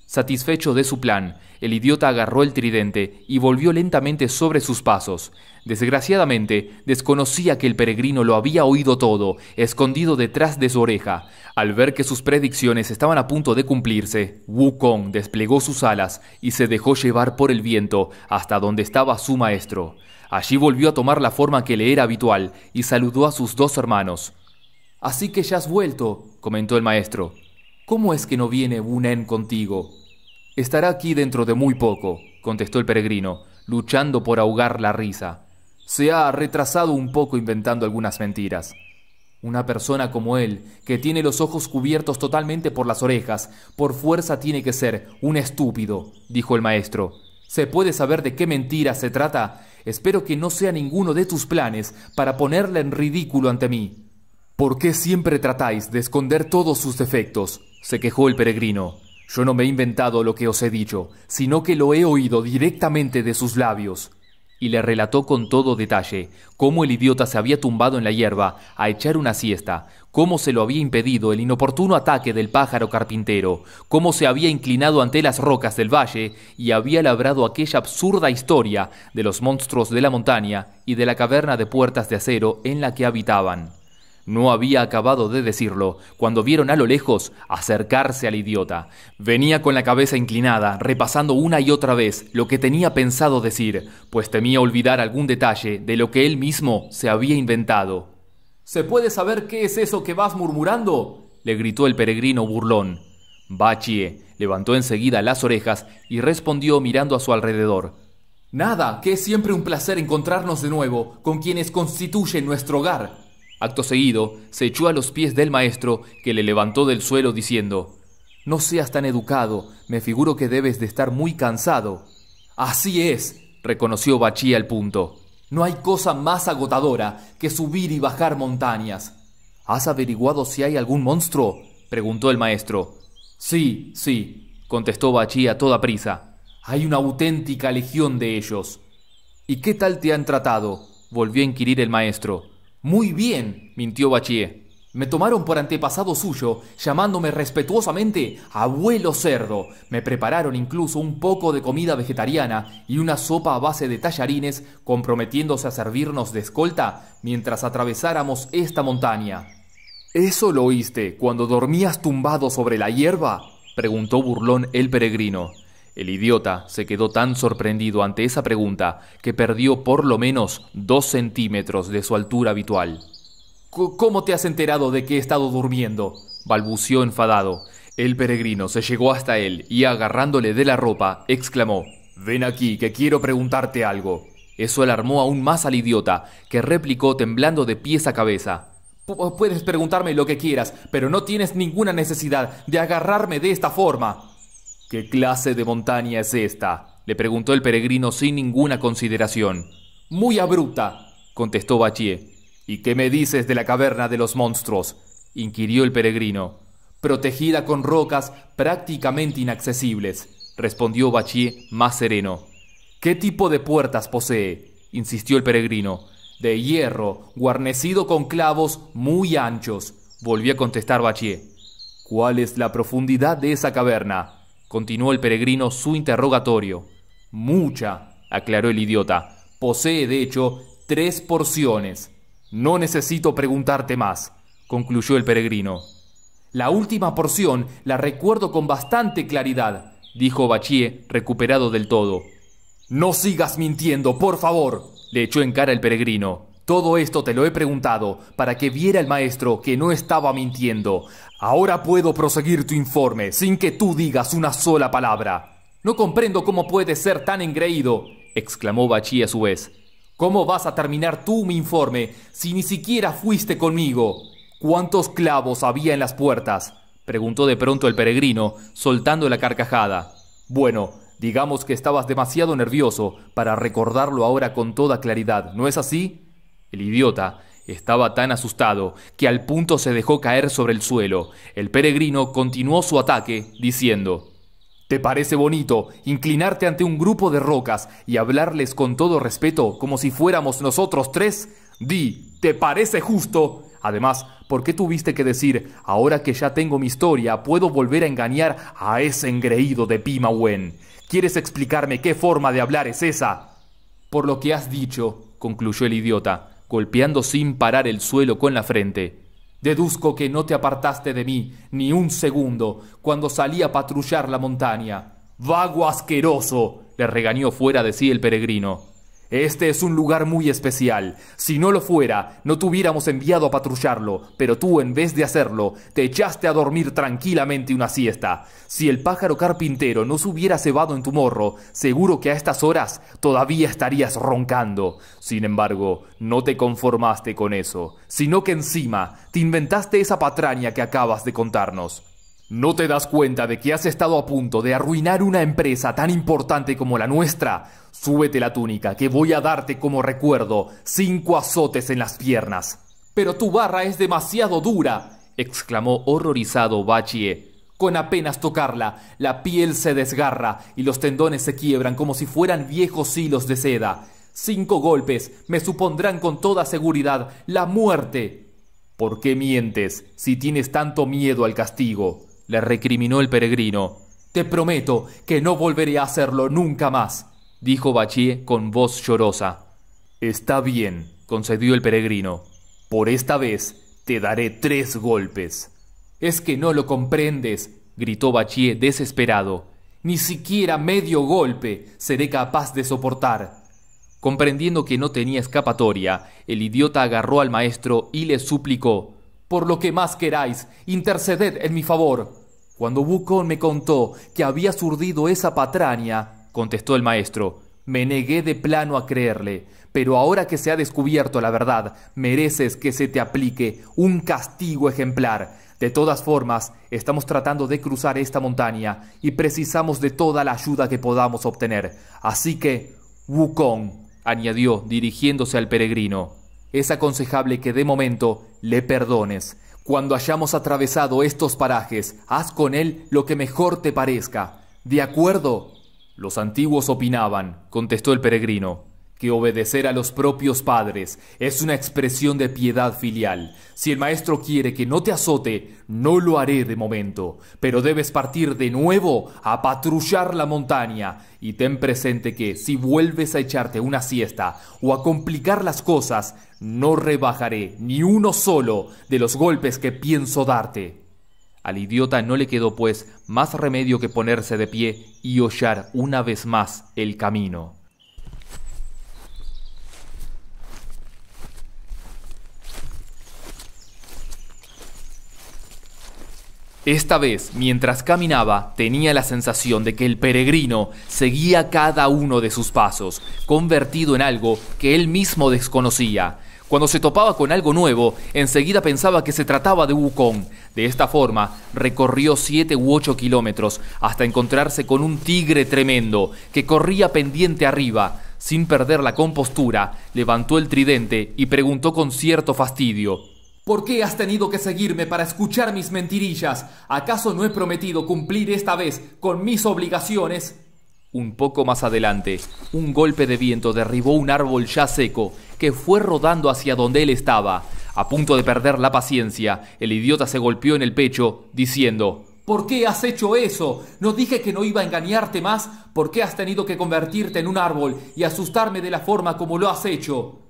Satisfecho de su plan, el idiota agarró el tridente y volvió lentamente sobre sus pasos. Desgraciadamente, desconocía que el peregrino lo había oído todo, escondido detrás de su oreja. Al ver que sus predicciones estaban a punto de cumplirse, Wukong desplegó sus alas y se dejó llevar por el viento hasta donde estaba su maestro. Allí volvió a tomar la forma que le era habitual y saludó a sus 2 hermanos. «Así que ya has vuelto», comentó el maestro. «¿Cómo es que no viene Wu Nen contigo?» «Estará aquí dentro de muy poco», contestó el peregrino, luchando por ahogar la risa. «Se ha retrasado un poco inventando algunas mentiras». «Una persona como él, que tiene los ojos cubiertos totalmente por las orejas, por fuerza tiene que ser un estúpido», dijo el maestro. «¿Se puede saber de qué mentira se trata? Espero que no sea ninguno de tus planes para ponerle en ridículo ante mí». «¿Por qué siempre tratáis de esconder todos sus defectos?», se quejó el peregrino. «Yo no me he inventado lo que os he dicho, sino que lo he oído directamente de sus labios». Y le relató con todo detalle cómo el idiota se había tumbado en la hierba a echar una siesta, cómo se lo había impedido el inoportuno ataque del pájaro carpintero, cómo se había inclinado ante las rocas del valle y había labrado aquella absurda historia de los monstruos de la montaña y de la caverna de puertas de acero en la que habitaban. No había acabado de decirlo cuando vieron a lo lejos acercarse al idiota. Venía con la cabeza inclinada, repasando una y otra vez lo que tenía pensado decir, pues temía olvidar algún detalle de lo que él mismo se había inventado. «¿Se puede saber qué es eso que vas murmurando?», le gritó el peregrino burlón. Bachie levantó enseguida las orejas y respondió mirando a su alrededor. «Nada, que es siempre un placer encontrarnos de nuevo con quienes constituyen nuestro hogar». Acto seguido, se echó a los pies del maestro, que le levantó del suelo diciendo: «No seas tan educado, me figuro que debes de estar muy cansado». «Así es», reconoció Bachía al punto. «No hay cosa más agotadora que subir y bajar montañas». «¿Has averiguado si hay algún monstruo?», preguntó el maestro. Sí, contestó Bachía a toda prisa. «Hay una auténtica legión de ellos». «¿Y qué tal te han tratado?», volvió a inquirir el maestro. «Muy bien», mintió Bachie. «Me tomaron por antepasado suyo, llamándome respetuosamente abuelo cerdo. Me prepararon incluso un poco de comida vegetariana y una sopa a base de tallarines, comprometiéndose a servirnos de escolta mientras atravesáramos esta montaña». «¿Eso lo oíste cuando dormías tumbado sobre la hierba?», preguntó burlón el peregrino. El idiota se quedó tan sorprendido ante esa pregunta que perdió por lo menos 2 centímetros de su altura habitual. «¿Cómo te has enterado de que he estado durmiendo?», balbució enfadado. El peregrino se llegó hasta él y, agarrándole de la ropa, exclamó: Ven aquí, que quiero preguntarte algo. Eso alarmó aún más al idiota, que replicó temblando de pies a cabeza. Puedes preguntarme lo que quieras, pero no tienes ninguna necesidad de agarrarme de esta forma. ¿Qué clase de montaña es esta?, le preguntó el peregrino sin ninguna consideración. Muy abrupta, contestó Bachie. ¿Y qué me dices de la caverna de los monstruos?, inquirió el peregrino. Protegida con rocas prácticamente inaccesibles, respondió Bachie más sereno. ¿Qué tipo de puertas posee?, insistió el peregrino. De hierro, guarnecido con clavos muy anchos, volvió a contestar Bachie. ¿Cuál es la profundidad de esa caverna?, continuó el peregrino su interrogatorio. Mucha, aclaró el idiota. Posee, de hecho, 3 porciones. No necesito preguntarte más, concluyó el peregrino. La última porción la recuerdo con bastante claridad, dijo Bachie, recuperado del todo. No sigas mintiendo, por favor, le echó en cara el peregrino. Todo esto te lo he preguntado para que viera el maestro que no estaba mintiendo. Ahora puedo proseguir tu informe sin que tú digas una sola palabra. No comprendo cómo puedes ser tan engreído, exclamó Bachie a su vez. ¿Cómo vas a terminar tú mi informe si ni siquiera fuiste conmigo? ¿Cuántos clavos había en las puertas?, preguntó de pronto el peregrino, soltando la carcajada. Bueno, digamos que estabas demasiado nervioso para recordarlo ahora con toda claridad, ¿no es así? El idiota estaba tan asustado que al punto se dejó caer sobre el suelo. El peregrino continuó su ataque, diciendo: ¿Te parece bonito inclinarte ante un grupo de rocas y hablarles con todo respeto como si fuéramos nosotros 3? Di, ¿te parece justo? Además, ¿por qué tuviste que decir, ahora que ya tengo mi historia, puedo volver a engañar a ese engreído de Pima Wen? ¿Quieres explicarme qué forma de hablar es esa? Por lo que has dicho, concluyó el idiota, golpeando sin parar el suelo con la frente. Deduzco que no te apartaste de mí ni un segundo cuando salí a patrullar la montaña. ¡Vago asqueroso!, le regañó fuera de sí el peregrino. Este es un lugar muy especial. Si no lo fuera, no te hubiéramos enviado a patrullarlo, pero tú, en vez de hacerlo, te echaste a dormir tranquilamente una siesta. Si el pájaro carpintero no se hubiera cebado en tu morro, seguro que a estas horas todavía estarías roncando. Sin embargo, no te conformaste con eso, sino que encima te inventaste esa patraña que acabas de contarnos. ¿No te das cuenta de que has estado a punto de arruinar una empresa tan importante como la nuestra? Súbete la túnica, que voy a darte como recuerdo 5 azotes en las piernas. Pero tu barra es demasiado dura, exclamó horrorizado Bachie. Con apenas tocarla, la piel se desgarra y los tendones se quiebran como si fueran viejos hilos de seda. 5 golpes me supondrán con toda seguridad la muerte. ¿Por qué mientes si tienes tanto miedo al castigo?, le recriminó el peregrino. Te prometo que no volveré a hacerlo nunca más, dijo Bachie con voz llorosa. Está bien, concedió el peregrino. Por esta vez te daré 3 golpes. Es que no lo comprendes, gritó Bachie desesperado. Ni siquiera medio golpe seré capaz de soportar. Comprendiendo que no tenía escapatoria, el idiota agarró al maestro y le suplicó: por lo que más queráis, interceded en mi favor. Cuando Wukong me contó que habías urdido esa patraña, contestó el maestro, me negué de plano a creerle, pero ahora que se ha descubierto la verdad, mereces que se te aplique un castigo ejemplar. De todas formas, estamos tratando de cruzar esta montaña y precisamos de toda la ayuda que podamos obtener. Así que, Wukong, añadió dirigiéndose al peregrino, es aconsejable que de momento le perdones. Cuando hayamos atravesado estos parajes, haz con él lo que mejor te parezca. ¿De acuerdo? Los antiguos opinaban, contestó el peregrino, que obedecer a los propios padres es una expresión de piedad filial. Si el maestro quiere que no te azote, no lo haré de momento, pero debes partir de nuevo a patrullar la montaña, y ten presente que si vuelves a echarte una siesta o a complicar las cosas, no rebajaré ni uno solo de los golpes que pienso darte. Al idiota no le quedó pues más remedio que ponerse de pie y hollar una vez más el camino. Esta vez, mientras caminaba, tenía la sensación de que el peregrino seguía cada uno de sus pasos, convertido en algo que él mismo desconocía. Cuando se topaba con algo nuevo, enseguida pensaba que se trataba de Wukong. De esta forma, recorrió 7 u 8 kilómetros hasta encontrarse con un tigre tremendo que corría pendiente arriba. Sin perder la compostura, levantó el tridente y preguntó con cierto fastidio: ¿por qué has tenido que seguirme para escuchar mis mentirillas? ¿Acaso no he prometido cumplir esta vez con mis obligaciones? Un poco más adelante, un golpe de viento derribó un árbol ya seco que fue rodando hacia donde él estaba. A punto de perder la paciencia, el idiota se golpeó en el pecho, diciendo: ¿por qué has hecho eso? ¿No dije que no iba a engañarte más? ¿Por qué has tenido que convertirte en un árbol y asustarme de la forma como lo has hecho?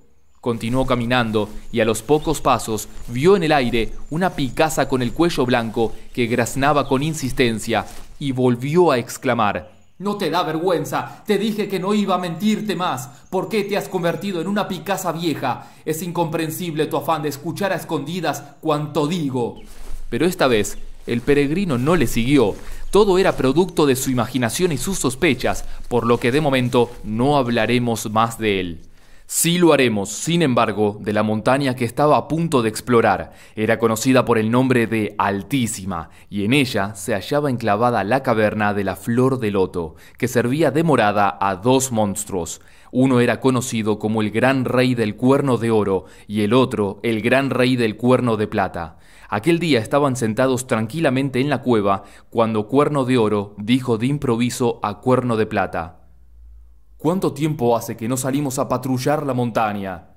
Continuó caminando y a los pocos pasos vio en el aire una Picasa con el cuello blanco que graznaba con insistencia y volvió a exclamar: ¿no te da vergüenza? Te dije que no iba a mentirte más. ¿Por qué te has convertido en una Picasa vieja? Es incomprensible tu afán de escuchar a escondidas cuanto digo. Pero esta vez el peregrino no le siguió. Todo era producto de su imaginación y sus sospechas, por lo que de momento no hablaremos más de él. Sí lo haremos, sin embargo, de la montaña que estaba a punto de explorar. Era conocida por el nombre de Altísima, y en ella se hallaba enclavada la caverna de la Flor de Loto, que servía de morada a 2 monstruos. Uno era conocido como el Gran Rey del Cuerno de Oro, y el otro el Gran Rey del Cuerno de Plata. Aquel día estaban sentados tranquilamente en la cueva, cuando Cuerno de Oro dijo de improviso a Cuerno de Plata: ¿cuánto tiempo hace que no salimos a patrullar la montaña?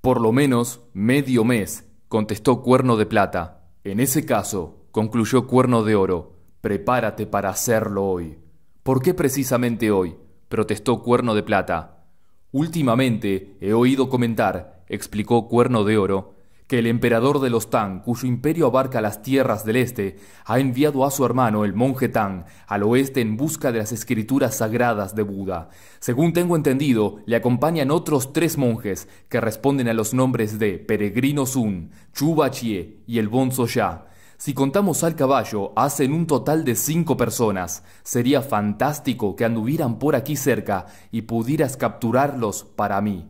Por lo menos medio mes, contestó Cuerno de Plata. En ese caso, concluyó Cuerno de Oro, prepárate para hacerlo hoy. ¿Por qué precisamente hoy?, protestó Cuerno de Plata. Últimamente he oído comentar, explicó Cuerno de Oro, que el emperador de los Tang, cuyo imperio abarca las tierras del este, ha enviado a su hermano, el monje Tang, al oeste en busca de las escrituras sagradas de Buda. Según tengo entendido, le acompañan otros 3 monjes, que responden a los nombres de Peregrino Sun, Chu Bachie y el Bonzo Ya. Si contamos al caballo, hacen un total de 5 personas. Sería fantástico que anduvieran por aquí cerca y pudieras capturarlos para mí.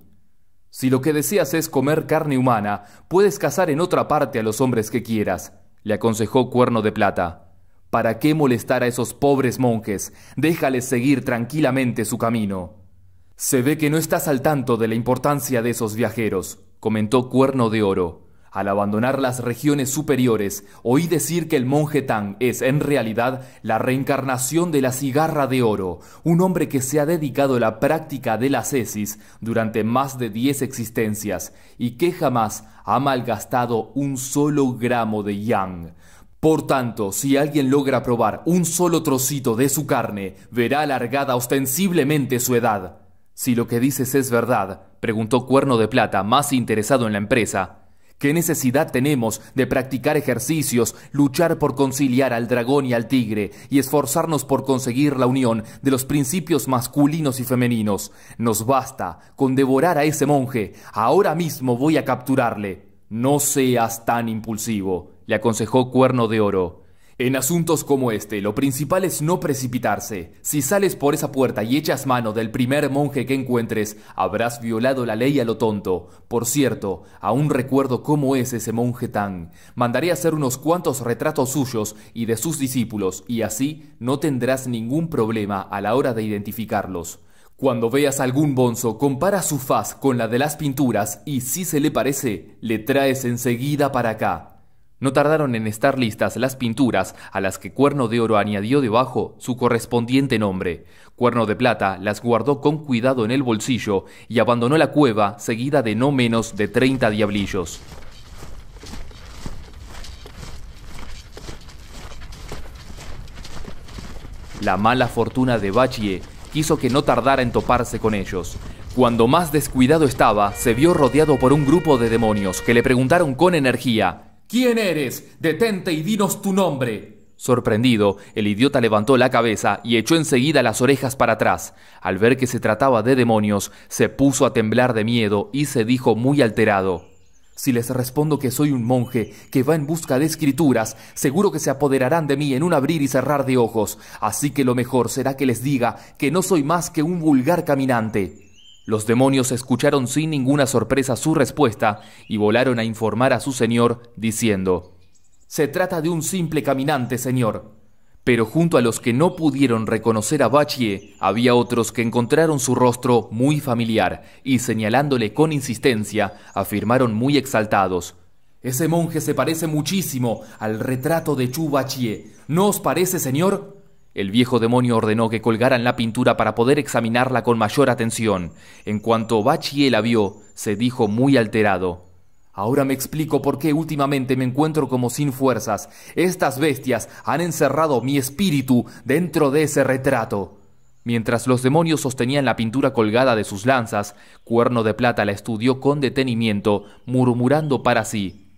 Si lo que deseas es comer carne humana, puedes cazar en otra parte a los hombres que quieras, le aconsejó Cuerno de Plata. ¿Para qué molestar a esos pobres monjes? Déjales seguir tranquilamente su camino. Se ve que no estás al tanto de la importancia de esos viajeros, comentó Cuerno de Oro. Al abandonar las regiones superiores, oí decir que el monje Tang es, en realidad, la reencarnación de la cigarra de oro, un hombre que se ha dedicado a la práctica de la ascesis durante más de 10 existencias y que jamás ha malgastado un solo gramo de yang. Por tanto, si alguien logra probar un solo trocito de su carne, verá alargada ostensiblemente su edad. Si lo que dices es verdad, preguntó Cuerno de Plata, más interesado en la empresa, ¿qué necesidad tenemos de practicar ejercicios, luchar por conciliar al dragón y al tigre y esforzarnos por conseguir la unión de los principios masculinos y femeninos? Nos basta con devorar a ese monje. Ahora mismo voy a capturarle. No seas tan impulsivo, le aconsejó Cuerno de Oro. En asuntos como este, lo principal es no precipitarse. Si sales por esa puerta y echas mano del primer monje que encuentres, habrás violado la ley a lo tonto. Por cierto, aún recuerdo cómo es ese monje Tang. Mandaré hacer unos cuantos retratos suyos y de sus discípulos, y así no tendrás ningún problema a la hora de identificarlos. Cuando veas algún bonzo, compara su faz con la de las pinturas y, si se le parece, le traes enseguida para acá. No tardaron en estar listas las pinturas, a las que Cuerno de Oro añadió debajo su correspondiente nombre. Cuerno de Plata las guardó con cuidado en el bolsillo y abandonó la cueva seguida de no menos de 30 diablillos. La mala fortuna de Bachie quiso que no tardara en toparse con ellos. Cuando más descuidado estaba, se vio rodeado por un grupo de demonios que le preguntaron con energía: ¿quién eres? Detente y dinos tu nombre. Sorprendido, el idiota levantó la cabeza y echó enseguida las orejas para atrás. Al ver que se trataba de demonios, se puso a temblar de miedo y se dijo muy alterado: Si les respondo que soy un monje que va en busca de escrituras, seguro que se apoderarán de mí en un abrir y cerrar de ojos, así que lo mejor será que les diga que no soy más que un vulgar caminante». Los demonios escucharon sin ninguna sorpresa su respuesta y volaron a informar a su señor, diciendo: «Se trata de un simple caminante, señor». Pero junto a los que no pudieron reconocer a Bachie, había otros que encontraron su rostro muy familiar y, señalándole con insistencia, afirmaron muy exaltados: «Ese monje se parece muchísimo al retrato de Chu Bachie. ¿No os parece, señor?». El viejo demonio ordenó que colgaran la pintura para poder examinarla con mayor atención. En cuanto Bachie la vio, se dijo muy alterado: «Ahora me explico por qué últimamente me encuentro como sin fuerzas. Estas bestias han encerrado mi espíritu dentro de ese retrato». Mientras los demonios sostenían la pintura colgada de sus lanzas, Cuerno de Plata la estudió con detenimiento, murmurando para sí: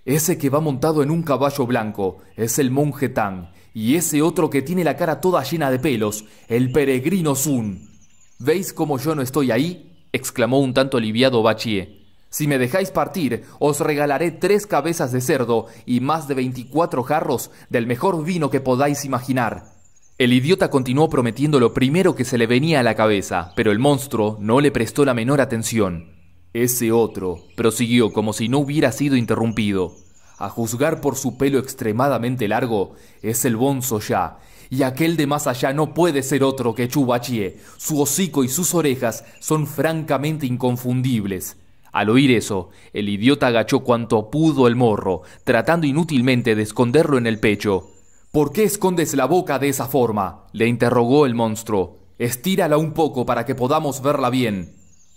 «Ese que va montado en un caballo blanco es el monje Tang, y ese otro que tiene la cara toda llena de pelos, el peregrino Sun». «¿Veis cómo yo no estoy ahí?», exclamó un tanto aliviado Bachie. «Si me dejáis partir, os regalaré 3 cabezas de cerdo y más de 24 jarros del mejor vino que podáis imaginar». El idiota continuó prometiendo lo primero que se le venía a la cabeza, pero el monstruo no le prestó la menor atención. «Ese otro», prosiguió como si no hubiera sido interrumpido, «a juzgar por su pelo extremadamente largo, es el Bonzo Ya, y aquel de más allá no puede ser otro que Chu Bachie. Su hocico y sus orejas son francamente inconfundibles». Al oír eso, el idiota agachó cuanto pudo el morro, tratando inútilmente de esconderlo en el pecho. «¿Por qué escondes la boca de esa forma?», le interrogó el monstruo. «Estírala un poco para que podamos verla bien».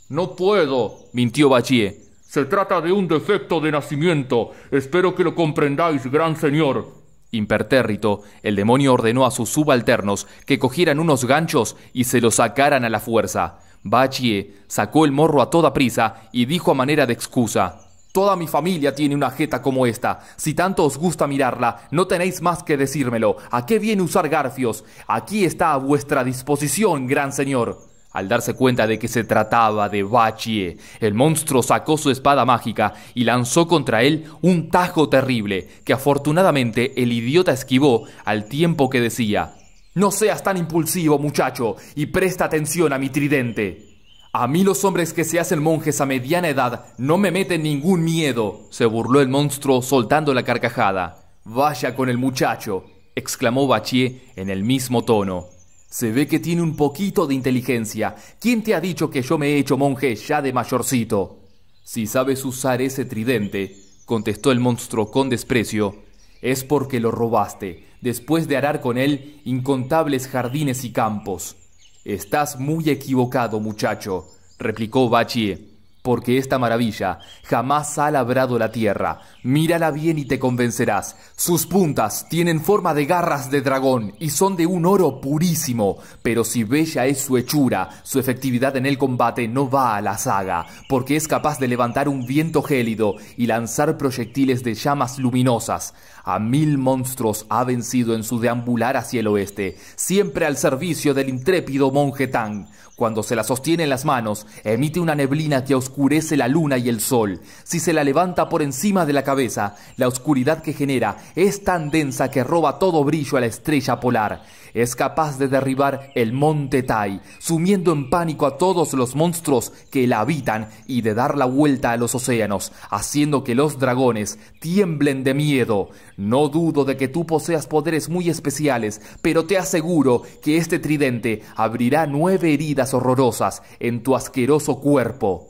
«No puedo», mintió Bachie. «Se trata de un defecto de nacimiento. Espero que lo comprendáis, gran señor». Impertérrito, el demonio ordenó a sus subalternos que cogieran unos ganchos y se los sacaran a la fuerza. Bachie sacó el morro a toda prisa y dijo a manera de excusa: «Toda mi familia tiene una jeta como esta. Si tanto os gusta mirarla, no tenéis más que decírmelo. ¿A qué viene usar garfios? Aquí está a vuestra disposición, gran señor». Al darse cuenta de que se trataba de Bachie, el monstruo sacó su espada mágica y lanzó contra él un tajo terrible, que afortunadamente el idiota esquivó al tiempo que decía: «No seas tan impulsivo, muchacho, y presta atención a mi tridente». «A mí los hombres que se hacen monjes a mediana edad no me meten ningún miedo», se burló el monstruo soltando la carcajada. «Vaya con el muchacho», exclamó Bachie en el mismo tono. «Se ve que tiene un poquito de inteligencia. ¿Quién te ha dicho que yo me he hecho monje ya de mayorcito?» «Si sabes usar ese tridente», contestó el monstruo con desprecio, «es porque lo robaste, después de arar con él incontables jardines y campos». «Estás muy equivocado, muchacho», replicó Bachie, «porque esta maravilla jamás ha labrado la tierra. Mírala bien y te convencerás. Sus puntas tienen forma de garras de dragón y son de un oro purísimo. Pero si bella es su hechura, su efectividad en el combate no va a la zaga, porque es capaz de levantar un viento gélido y lanzar proyectiles de llamas luminosas. A 1000 monstruos ha vencido en su deambular hacia el oeste, siempre al servicio del intrépido monje Tang. Cuando se la sostiene en las manos, emite una neblina que oscurece la luna y el sol. Si se la levanta por encima de la cabeza, la oscuridad que genera es tan densa que roba todo brillo a la estrella polar. Es capaz de derribar el monte Tai, sumiendo en pánico a todos los monstruos que la habitan y de dar la vuelta a los océanos, haciendo que los dragones tiemblen de miedo. No dudo de que tú poseas poderes muy especiales, pero te aseguro que este tridente abrirá 9 heridas horrorosas en tu asqueroso cuerpo».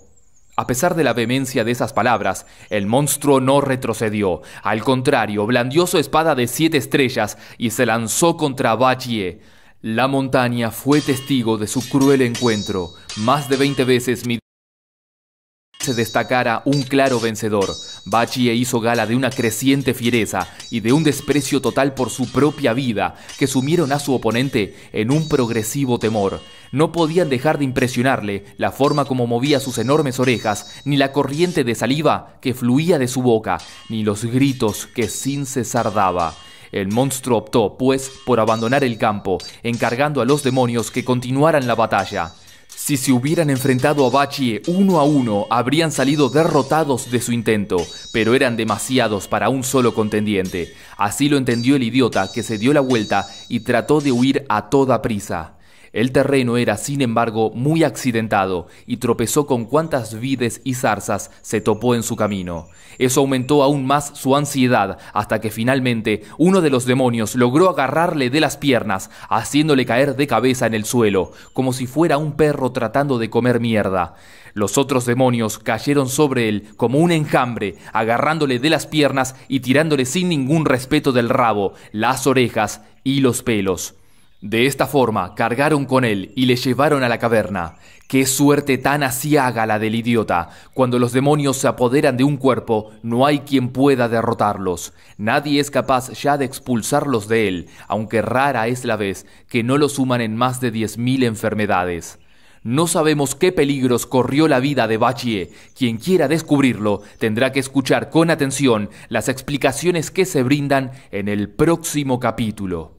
A pesar de la vehemencia de esas palabras, el monstruo no retrocedió. Al contrario, blandió su espada de 7 estrellas y se lanzó contra Bachie. La montaña fue testigo de su cruel encuentro. Más de 20 veces se destacara un claro vencedor. Bachie hizo gala de una creciente fiereza y de un desprecio total por su propia vida, que sumieron a su oponente en un progresivo temor. No podían dejar de impresionarle la forma como movía sus enormes orejas, ni la corriente de saliva que fluía de su boca, ni los gritos que sin cesar daba. El monstruo optó, pues, por abandonar el campo, encargando a los demonios que continuaran la batalla. Si se hubieran enfrentado a Bachie uno a uno, habrían salido derrotados de su intento, pero eran demasiados para un solo contendiente. Así lo entendió el idiota, que se dio la vuelta y trató de huir a toda prisa. El terreno era, sin embargo, muy accidentado y tropezó con cuantas vides y zarzas se topó en su camino. Eso aumentó aún más su ansiedad, hasta que finalmente uno de los demonios logró agarrarle de las piernas, haciéndole caer de cabeza en el suelo, como si fuera un perro tratando de comer mierda. Los otros demonios cayeron sobre él como un enjambre, agarrándole de las piernas y tirándole sin ningún respeto del rabo, las orejas y los pelos. De esta forma cargaron con él y le llevaron a la caverna. ¡Qué suerte tan aciaga la del idiota! Cuando los demonios se apoderan de un cuerpo, no hay quien pueda derrotarlos. Nadie es capaz ya de expulsarlos de él, aunque rara es la vez que no los suman en más de 10.000 enfermedades. No sabemos qué peligros corrió la vida de Bachie. Quien quiera descubrirlo tendrá que escuchar con atención las explicaciones que se brindan en el próximo capítulo.